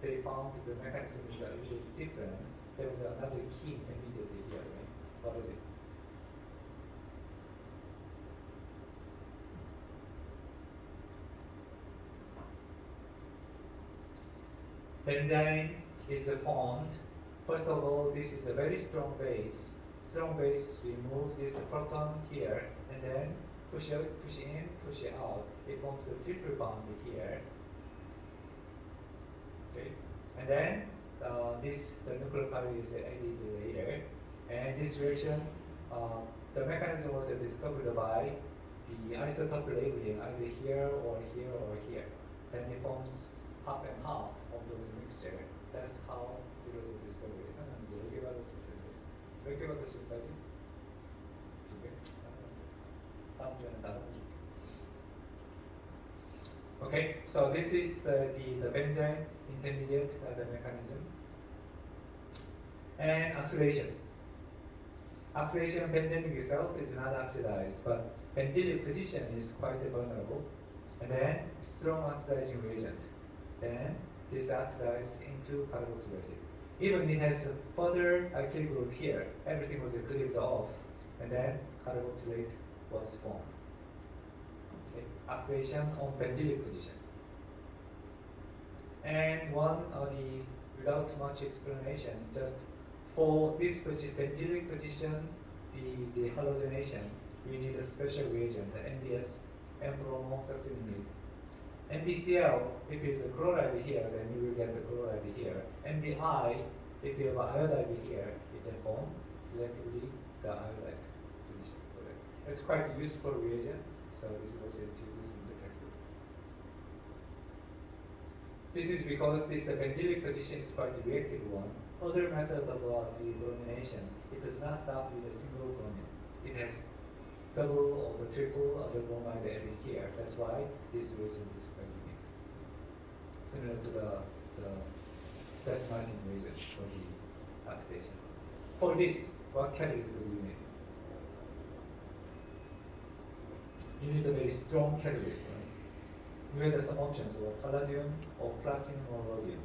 S1: they found the mechanism is a little different. There was another key intermediate here, right? What is it? Benzene is formed. First of all, this is a very strong base. Strong base, we move this proton here, and then push out, push in, push it out. It forms a triple bond here. Okay, and then the nucleophile is added later, and this reaction, the mechanism was discovered by the isotope labeling either here or here or here. Then it forms half and half of those mixture. That's how it was discovered. 여기 받았을 텐데 몇 개 받았을까지? 두 개? 다음 주에는 다른 주. Okay, so this is the benzene intermediate, the mechanism. And oxidation. Oxidation, benzene itself is not oxidized, but benzene position is quite vulnerable. And then strong oxidizing reagent. Then this oxidized into carboxylic acid. Even it has a further alkyl group here, everything was cleaved off, and then carboxylate was formed. Okay. Oxidation on benzylic position. And without much explanation, just for this benzylic position, the halogenation, we need a special reagent, NBS, N-bromosuccinimide. NBCl, if it's a chloride here, then you will get the chloride here. NBI, if you have iodide here, you can form selectively the iodide position. It's quite a useful reagent, so this was introduced in the textbook. This is because this benzylic position is quite a reactive one. Other method of the bromination, it does not stop with a single bromine. It has double or the triple of the bromide added here. That's why this reagent is quite unique. Similar to the Martin reagent for the oxidation. For this, what catalyst do you need? You need a very strong catalyst, right? You have some options, or palladium, or platinum, or rhodium.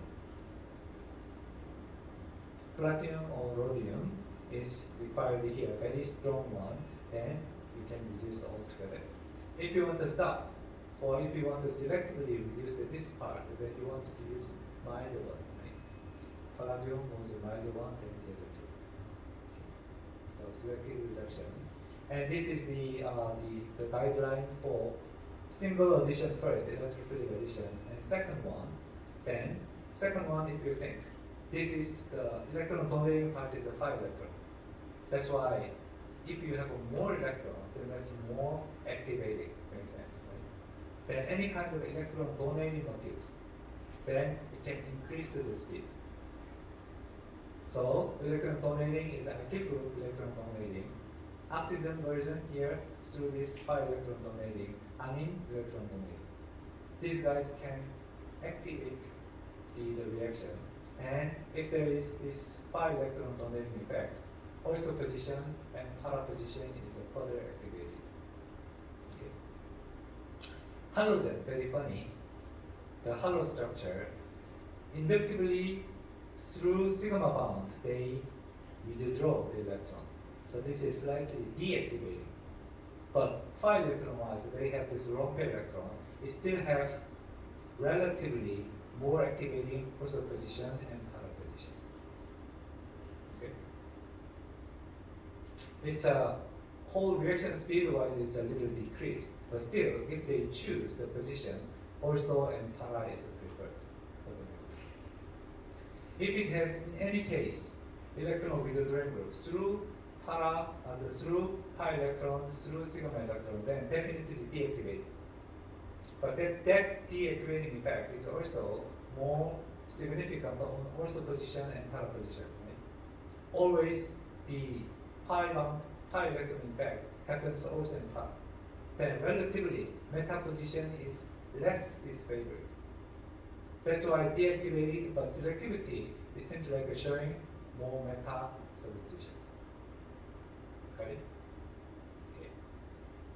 S1: Platinum or rhodium is required here, very strong one, then you can reduce altogether. If you want to stop, or if you want to selectively reduce this part, then you want to use mild one. Right? Palladium was a mild one, then the other two. So selective reduction. And this is the guideline for single addition first, electrophilic addition, and second one, if you think, this is the electron donating part is a 5 electron. That's why if you have more electron, then that's more activating, makes sense, right? Then any kind of electron donating motif, then it can increase the speed. So electron donating is active group electron donating. Oxygen version here through this 5 electron donating, amine electron donating. These guys can activate the reaction. And if there is this 5 electron donating effect, also position and para position is further activated. Okay. Halogen, very funny. The halo structure, inductively through sigma bond, they withdraw the electron. So this is slightly deactivating. But 5 electron wise, they have this lone pair electron. It still have relatively more activating also position and para position. Okay. It's a whole reaction speed wise is a little decreased, but still, if they choose the position, also and para is preferred. If it has, in any case, electron withdrawing group through through pi electron, through sigma electron, then definitely deactivate. But that deactivating effect is also more significant on ortho position and para position. Right? Always the pi electron effect happens also in para. Then relatively meta position is less disfavored. That's why deactivated but selectivity is seems like showing more meta substitution. Got it? Okay.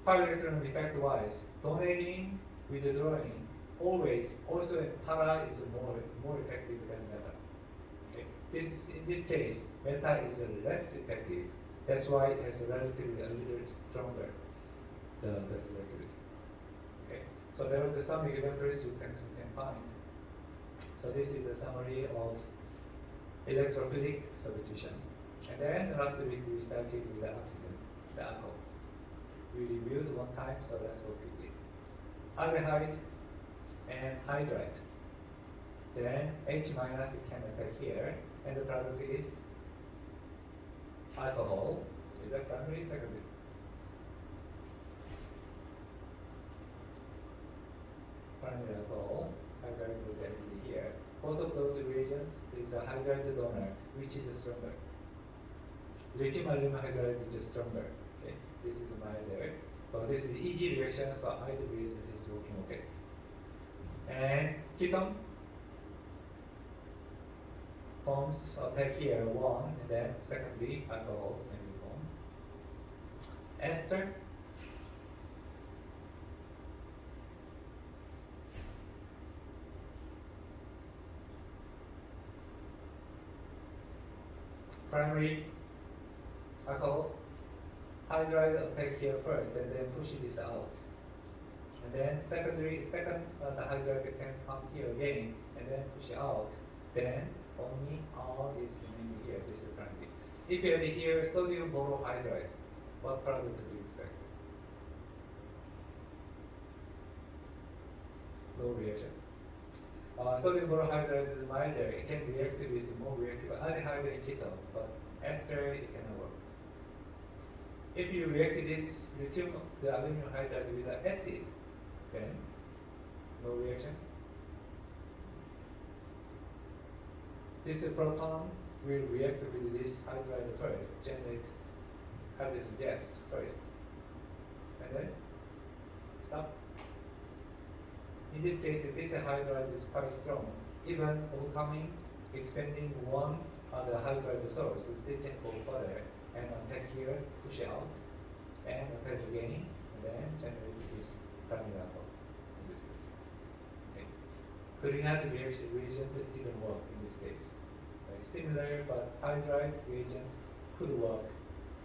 S1: Pi electron effect wise, donating, withdrawing, always also para is more effective than meta. Okay. In this case, meta is less effective. That's why it has relatively a little stronger the selectivity. Okay. So there are some examples you can find. So this is a summary of electrophilic substitution. And then last week we started with the oxygen, the alcohol. We reviewed one time, so let's go quickly. Aldehyde and hydride. Then H minus can attack here, and the product is alcohol. Is that primary, secondary? Primary alcohol. Hydride was added here. Both of those reagents is a hydride donor, which is stronger. Lithium aluminum hydride is stronger. Okay, this is milder, but this is easy reaction, so either reagent is working okay. And ketone forms attack here one, and then secondly alcohol can be formed. Ester. Primary alcohol, hydride attack here first and then push this out. And then second the hydride can come here again and then push out. Then only R is remaining here. This is primary. If you add here sodium borohydride, what product do you expect? Low reaction. Sodium borohydride is milder. It can react with more reactive aldehyde and ketone, but ester it cannot work. If you react this lithium, the aluminum hydride with an acid, then no reaction. This proton will react with this hydride first, generate hydrogen gas first, and then stop. In this case, this hydride is quite strong. Even overcoming, expanding one the hydride source, still can go further and attack here, push out, and attack again, and then generate this primary alcohol in this case. Okay. Grignard reagent didn't work in this case. Right? Similar, but hydride reagent could work,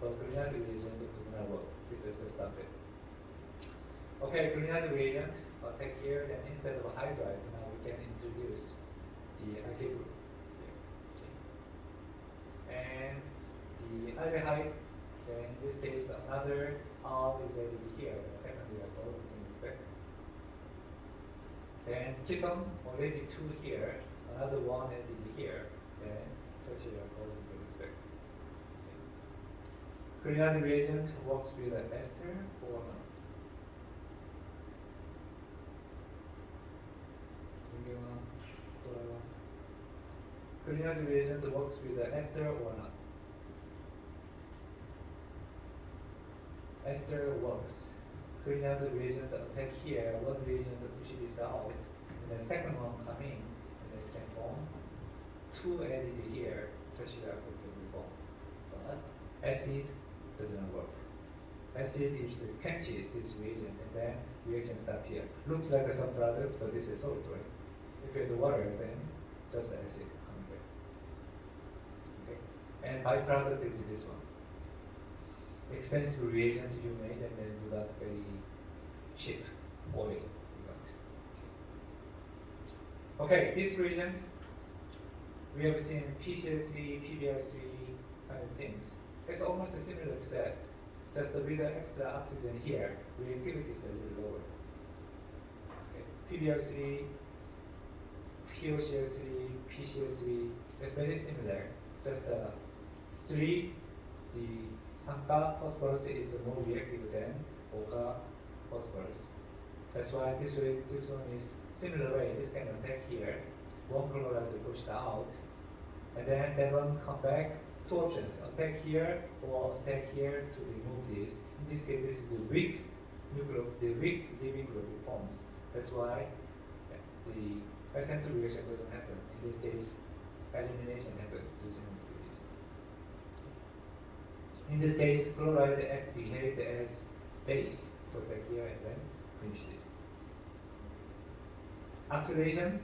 S1: but Grignard reagent could not work. It just stopped it. Okay, Grignard reagent attack here, then instead of hydride, now we can introduce the alkyl group here. Okay. And the aldehyde, then in this case another R is added here, the secondary alcohol we can expect. Then ketone, already two here, another one added here, then tertiary alcohol we can expect. Okay. Grignard reagent works with an ester or not. Grignard reagent works with the ester or not? Ester works. Grignard reagent attack here, one reagent push this out, and the second one come in, and then it can form two added here, tertiary alcohol can be formed. But acid does not work. Acid is quenches this reagent, and then reaction stop here. Looks like a subproduct, but this is salt, right? If you add water, then just acid coming back. Okay, and byproduct is this one. Expensive reagent you made, and then you got very cheap oil you got. Okay, this reagent we have seen PCl3, PBr3 kind of things. It's almost similar to that. Just with the extra oxygen here, reactivity is a little lower. Okay. PBr3, POCl3, PCl3, it's very similar. Just 3, the Sanka phosphorus is more reactive than Oka phosphorus. That's why this one is similar way. This can attack here. One chloride pushed out, and then that one come back. Two options: attack here or attack here to remove this. In this case, this is the weak nuclear, the weak leaving group it forms. That's why the bicentennial reaction doesn't happen. In this case, elimination happens to remove this. In this case, chloride behaved as base to attack here and then finish this. Oxidation.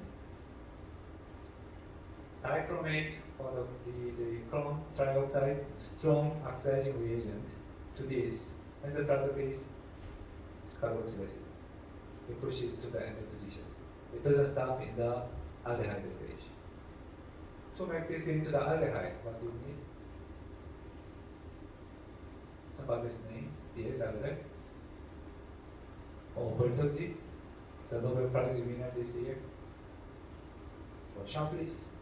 S1: Dichromate or the chrome trioxide, strong oxidizing reagent to this, and the product is carboxylic acid. It pushes to the end positions. It doesn't stop in the aldehyde stage. To make this into the aldehyde, what do we need? Somebody's name, D.S. Alder, or Bertozzi, the Nobel Prize winner this year, or Chambliss.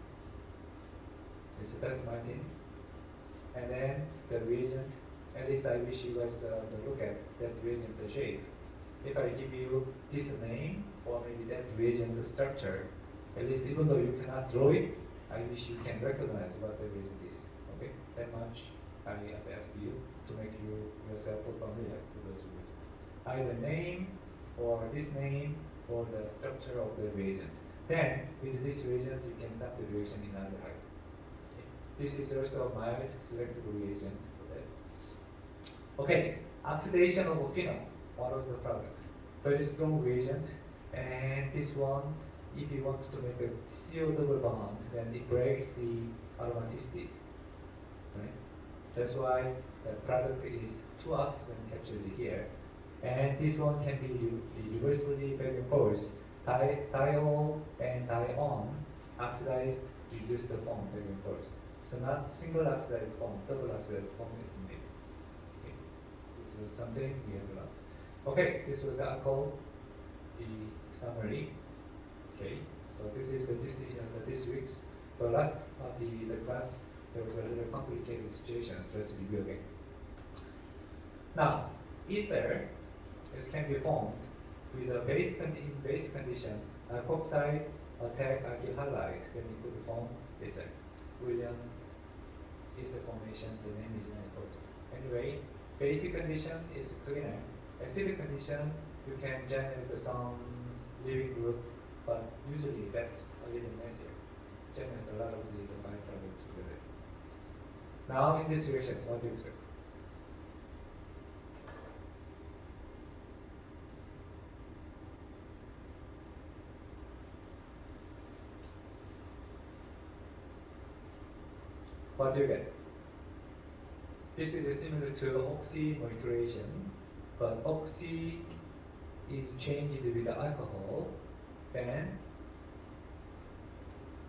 S1: It's a test Martin. And then the reagent, at least I wish you guys to look at that reagent, the shape. If I give you this name or maybe that reagent structure, at least even though you cannot draw it, I wish you can recognize what the reagent is. Okay, that much I have to ask you to make you yourself familiar with those reagents. Either name or this name or the structure of the reagent. Then with this reagent you can start the reaction in aldehyde. This is also a mild selective reagent for that. Okay, oxidation of phenol. What was the product? Very strong reagent, and this one, if you want to make a CO double bond, then it breaks the aromaticity. Right? That's why the product is two oxygen captured here, and this one can be reversibly back and forth. Diol and dione oxidized, reduce the form back and forth. So not single oxidized form, double oxidized form is made. Okay. This was something we have learned. Okay, this was the summary. Okay, so this is this week's the last of the class. There was a little complicated situation. So let's review again. Now, ether can be formed with a base condition, epoxide attack alkyl halide. Then it could form ether. Williams is the formation, the name is not important. Anyway, basic condition is cleaner. Acidic condition, you can generate some living group, but usually that's a little messier. Generate a lot of the byproduct together. Now in this reaction, what do you expect? What do you get? This is similar to oxymolecularity, but oxy is changed with the alcohol. Then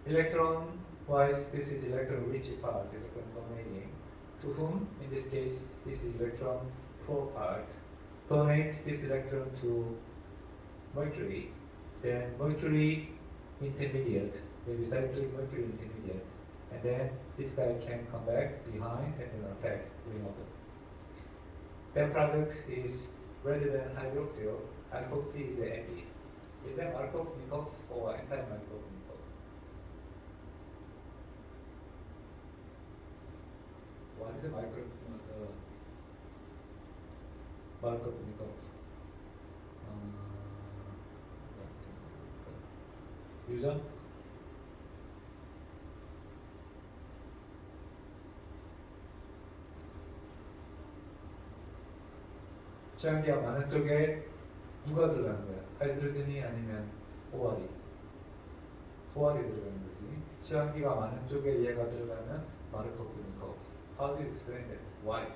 S1: electron-wise, this is electron-rich part, electron donating. To whom? In this case, this is electron-poor part. Donate this electron to mercury. Then mercury intermediate, maybe cyclic mercury intermediate. And then this guy can come back behind and then attack remotely. That product is rather than hydroxyl, alkoxy is added. Is that Markovnikov or anti-Markovnikov? What is the Markovnikov? User? 취향기가 많은 쪽에 누가 들어가는 거야? 하이드로젠이 아니면 OR이? OR이 들어가는 거지. 취향기가 많은 쪽에 얘가 들어가면 마르코프니코프. How do you explain that? Why?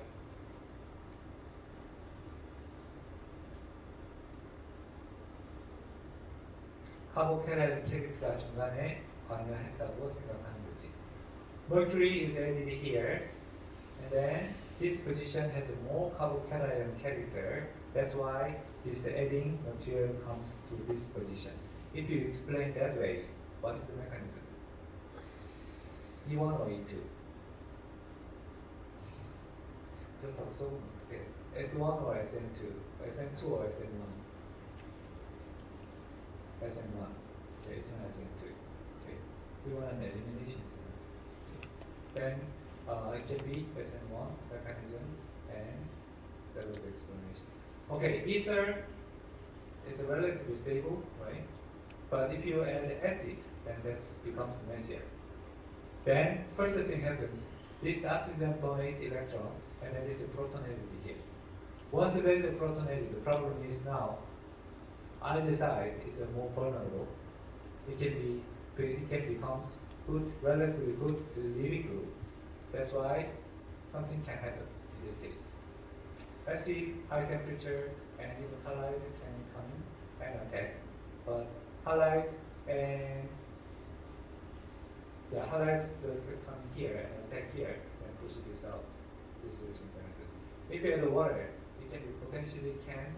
S1: 카보케라는 캐릭터가 중간에 관여했다고 생각하는 거지. Mercury is added here, and then this position has a more carbocation character. That's why this adding material comes to this position. If you explain that way, what is the mechanism? E1 or E2? 그렇다고 써보면 어떻게 해? S1 or SN2? SN2 or SN1? SN1. Okay, it's not SN2. Okay, we want an elimination. Okay. Then it can be SN1 mechanism, and that was the explanation. Okay, ether is relatively stable, right? But if you add acid, then this becomes messier. Then first thing happens, this oxygen donates electron, and then there's a protonality here. Once there is a protonality, the problem is now either side is a more vulnerable. It can become good, relatively good living group. That's why something can happen in this case. Acid, high temperature, and even halide can come in and attack. But halide and halide come here and attack here and push this out. This solution benefits. If you add water, it can be potentially can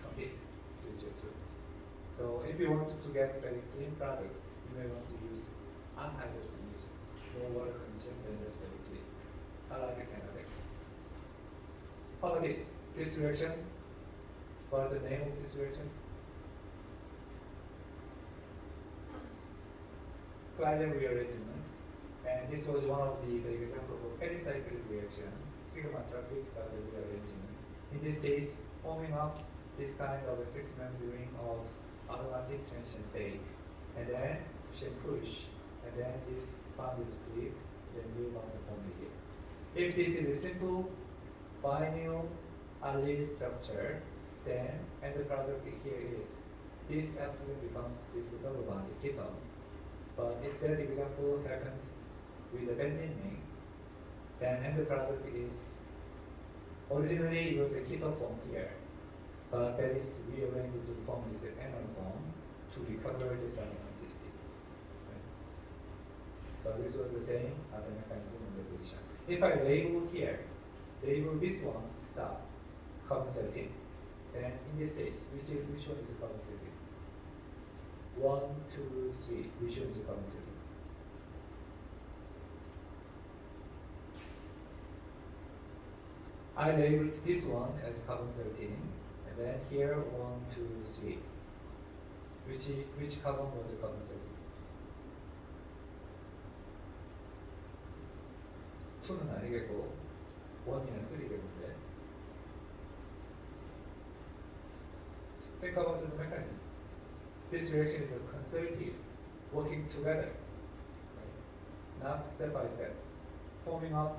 S1: compete with each other. So if you want to get very clean product, you may want to use unhydrogen solution. No water condition, then that's very clean. Halide can attack. How about this? This reaction, what is the name of this reaction? Clyde rearrangement. And this was one of the example of pericyclic reaction, sigma traffic rearrangement. In this case, forming up this kind of a six-member ring of aromatic tension state, and then push and push, and then this bond is flipped, then new bond formed here. If this is a simple vinyl allele structure, then and the product here is this oxygen becomes this double bond ketone. But if that example happened with a benzene ring, then end product is originally it was a ketone form here, but that is rearranged to form this enol form to recover this aromaticity. Right? So this was the same other mechanism in the reaction. If I label here, label this one stop carbon 13, then in this case, which one is carbon 13? 1, 2, 3. Which one is carbon 13? I labeled this one as carbon 13, and then here 1, 2, 3. Which carbon was the carbon 13? 2는 아니겠고 1이나 3겠는데. Think about the mechanism. This reaction is a concerted, working together, right? Not step by step, forming up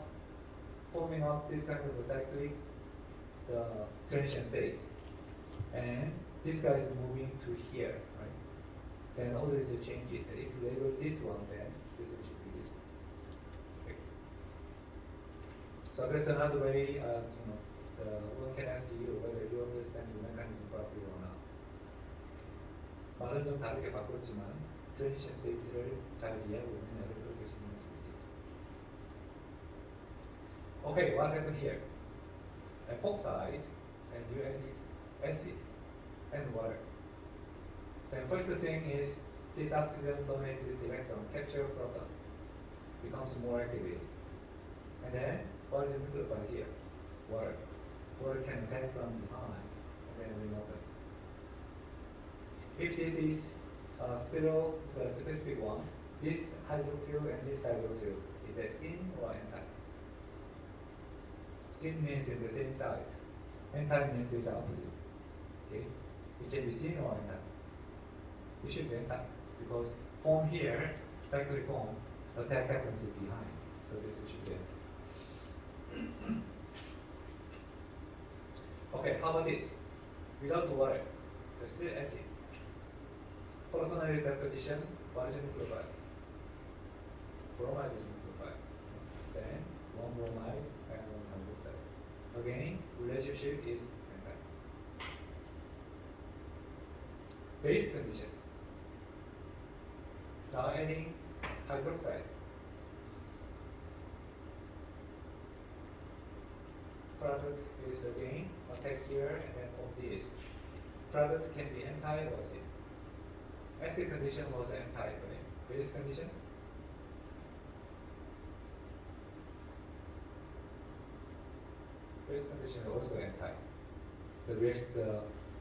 S1: this kind of a cyclic, the tension state, and this guy is moving to here, right? Then order to change it. If you label this one, then this one should be this one. Okay. So that's another way. One can ask you whether you understand the mechanism properly or not. 말은 좀 다르게 바꿨지만 트랜지션 스테이트를 잘 이해하고 있는 애를 그렇게 설명할 수 있겠죠. Okay, what happened here? Epoxide, and you added acid and water. Then first thing is this oxygen donates this electron, capture proton, becomes more activated. And then what is included here? Water. Water can attack from behind and then reopen. If this is still the specific one, this hydroxyl and this hydroxyl, is a syn or anti? Syn means in the same side. Anti means it's opposite. Okay? It can be syn or anti. It should be anti because form here, cyclic form, attack happens behind. So this should be anti. Okay, how about this? Without water, just acid. Protonary deposition, what is nucleophile? Bromide is nucleophile. Then one bromide and one hydroxide. Again, relationship is anti. Base condition. Now adding hydroxide. Product is again attack here and then of this. Product can be anti or syn. Acid condition was anti, right? Base condition? This condition is also anti. The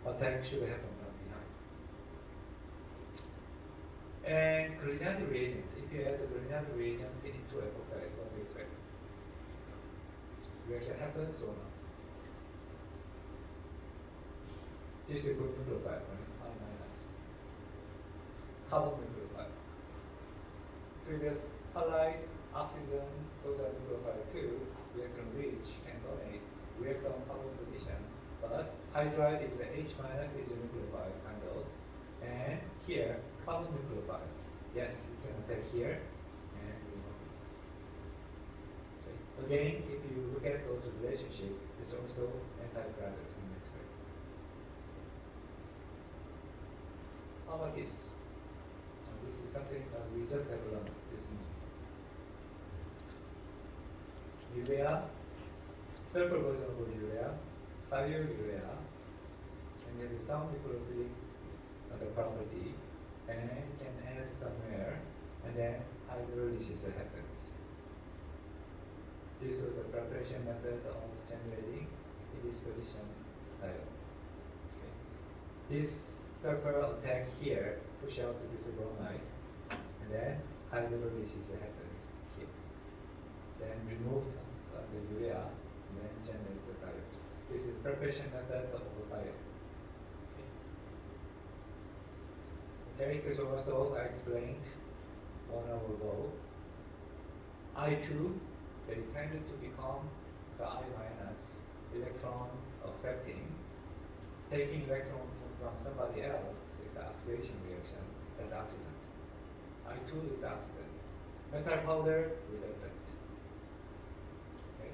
S1: attack should happen from behind. And Grignard reagent. If you add the Grignard reagent into epoxide, what do you expect? Reaction happens or not? This is good nucleophile, right? I minus. Carbon nucleophile. Previous halide, oxygen, those are nucleophile too. Electron rich can donate, react on carbon position. But hydride is a H minus is a nucleophile kind of. And here, carbon nucleophile. Yes, you can attack here and remove. Okay. Again, if you look at those relationships, it's also anti-product in next step. How about this? This is something that we just have learned this morning. Urea, sulfur version of urea, thiourea, and there is some nucleophilic property, and you can add somewhere, and then hydrolysis happens. This was the preparation method of generating in this position thiol. Okay. This sulfur attack here push out this bromide, and then hydrolysis happens here. Then remove the urea, and then generate the thiol. This is preparation method of thiol. Okay, this also I explained 1 hour ago. I2, they tended to become the I minus, electron accepting. Taking electron from somebody else is the oxidation reaction as oxidant. I2 is oxidant. Metal powder, reductant. Okay,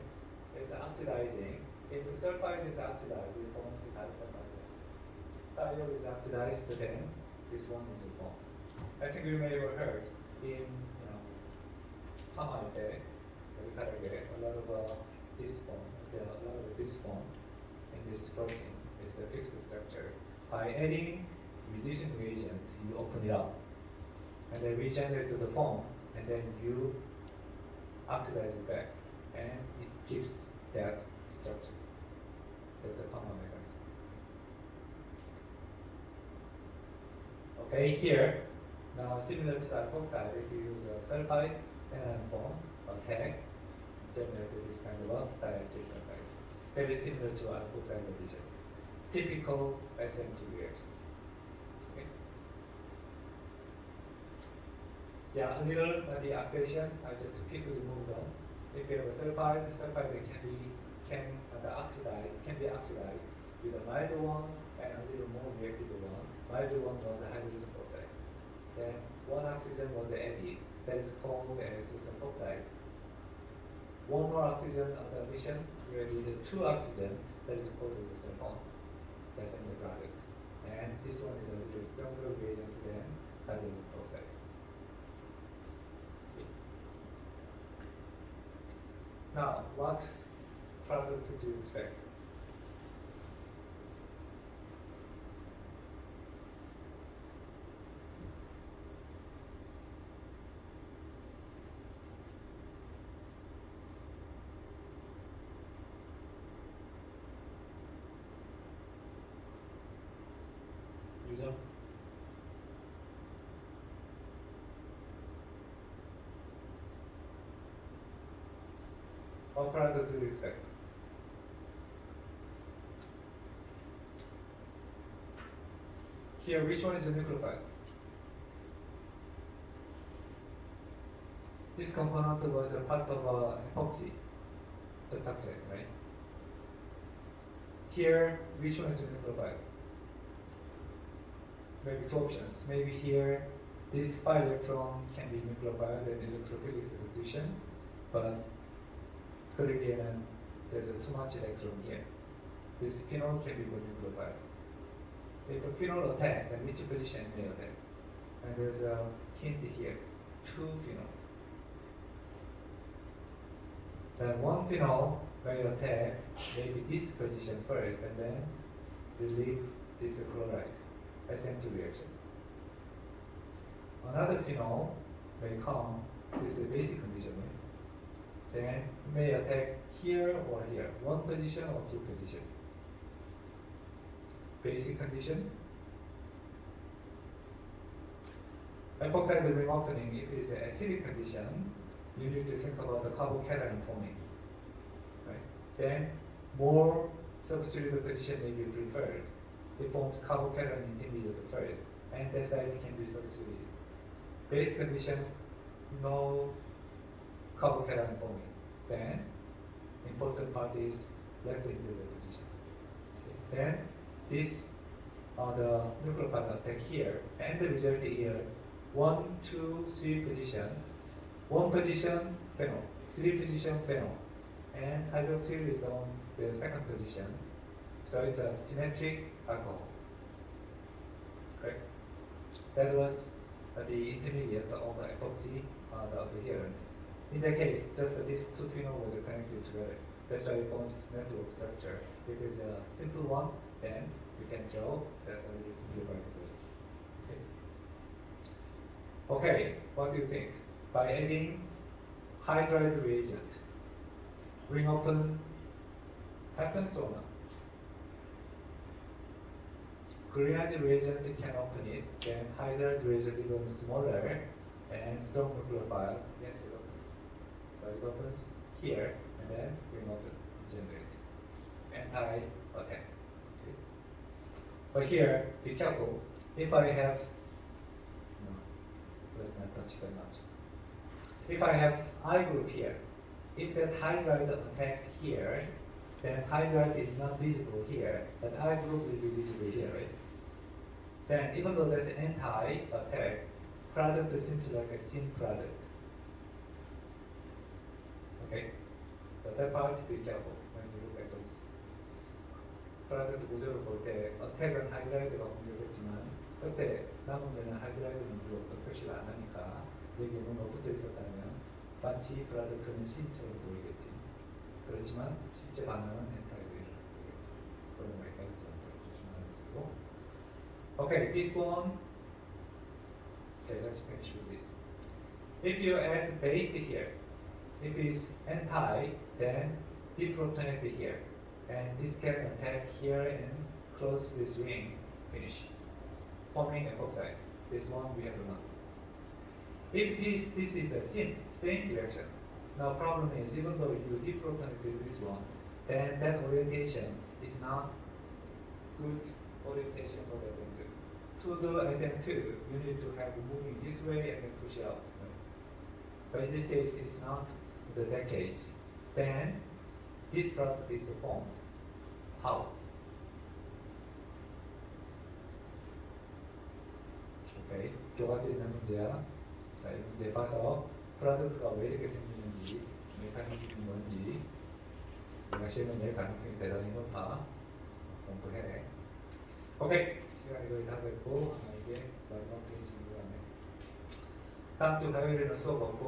S1: it's oxidizing. If the sulfide is oxidized, it forms the disulfide. Thiol is oxidized, then this one is formed. I think you may have heard in palmite, a lot of this form, there are a lot of this form in this protein is the fixed structure. By adding reducing reagent, you open it up, and then regenerate to the form, and then you oxidize it back, and it keeps that structure. That's a common mechanism. Okay, here, now similar to the epoxide, if you use sulfide and form or tag, generate this kind of a dietary sulfide. Very similar to epoxide addition. Typical SN2 reaction. Okay. Yeah, a little the oxidation, I just quickly moved on. If you have a sulfide, the sulfide can be oxidized with a milder one and a little more reactive one. Milder one was a hydrogen peroxide. Then one oxygen was added, that is called as sulfoxide. One more oxygen of the addition, where there is two oxygen, that is called as sulfone. That's in the product. And this one is a little stronger reagent than hydrogen peroxide. Okay. Now, what product do you expect? User? What product do you expect? Here, which one is the nucleophile? This component was a part of epoxy substructure, right? Here, which one is the nucleophile? Maybe two options. Maybe here, this pi electron can be nucleophile and electrophilic substitution, but again, there's too much electron here. This phenol can be good nucleophile. If a phenol attack, then which position may attack? And there's a hint here, two phenol. Then one phenol may attack maybe this position first and then relieve this chloride, SN2 reaction. Another phenol may come, this is a basic condition, right? then may attack here or here. One position or two position. Basic condition. Epoxide ring opening, if it is an acidic condition, you need to think about the carbocation forming. Right? Then more substitute position may be preferred. It forms carbocation intermediate first, and that side can be substituted. Base condition, no carbocation forming. Then important part is less intermediate position. Okay. Then this the nucleophile attack here, and the result here. 1, 2, 3 position, 1 position phenol, 3 position phenol, and hydroxyl is on the second position. So it's a symmetric alcohol. Correct? That was the intermediate of the epoxy, the adherent. In that case, just these two phenol was connected together. That's why it forms network structure. If it's a simple one, then you can throw. That's why it's simplified version. Okay, what do you think? By adding hydride reagent, ring open happens or not? Grignard reagent can open it, then hydride reagent even smaller and strong nucleophile, yes it opens. So it opens here and then ring open, generate. Anti-attack. Okay. But here, be careful. If I have let's not touch that much. If I have I group here, if that hydride attack here, then hydride is not visible here, but I group will be visible here, right? Then even though that's anti-attack, product seems like a syn product. Okay? So that part, be careful when you look at those. product 구조를 볼 때 어택은 하이드라이드가 공격했지만 끝에 남은 데는 하이드라이드는 별로 또 표시가 안 하니까 여기에 뭔가 붙어 있었다면 마치 프로덕트는 신처럼 보이겠지. 그렇지만 실제 반응은 엔타이드로 보이겠지. 그런 거 헷갈리지 않도록 조심하는 얘기고. Okay, this one. Okay, let's finish with this. If you add base here, if it's anti, then deprotonate here. And this can attack here and close this ring, finish. Forming epoxide. This one we have not. If this is a same direction. Now problem is even though you deprotonate this one, then that orientation is not good orientation for SM2. To do SM2, you need to have moving this way and then push out. Right? But in this case, it's not that case. Then this product is formed. How? 오케이, 교과서에 있는 문제야. 자, 이 문제 봐서 프로덕트가 왜 이렇게 생기는지, 메커니즘이 뭔지 내가 시험에 낼 가능성이 대단히 높아. 그래서 공부해. 오케이, 시간이 거의 다 됐고 이게 마지막 페이지인 것 같네. 다음 주 화요일에는 수업 없고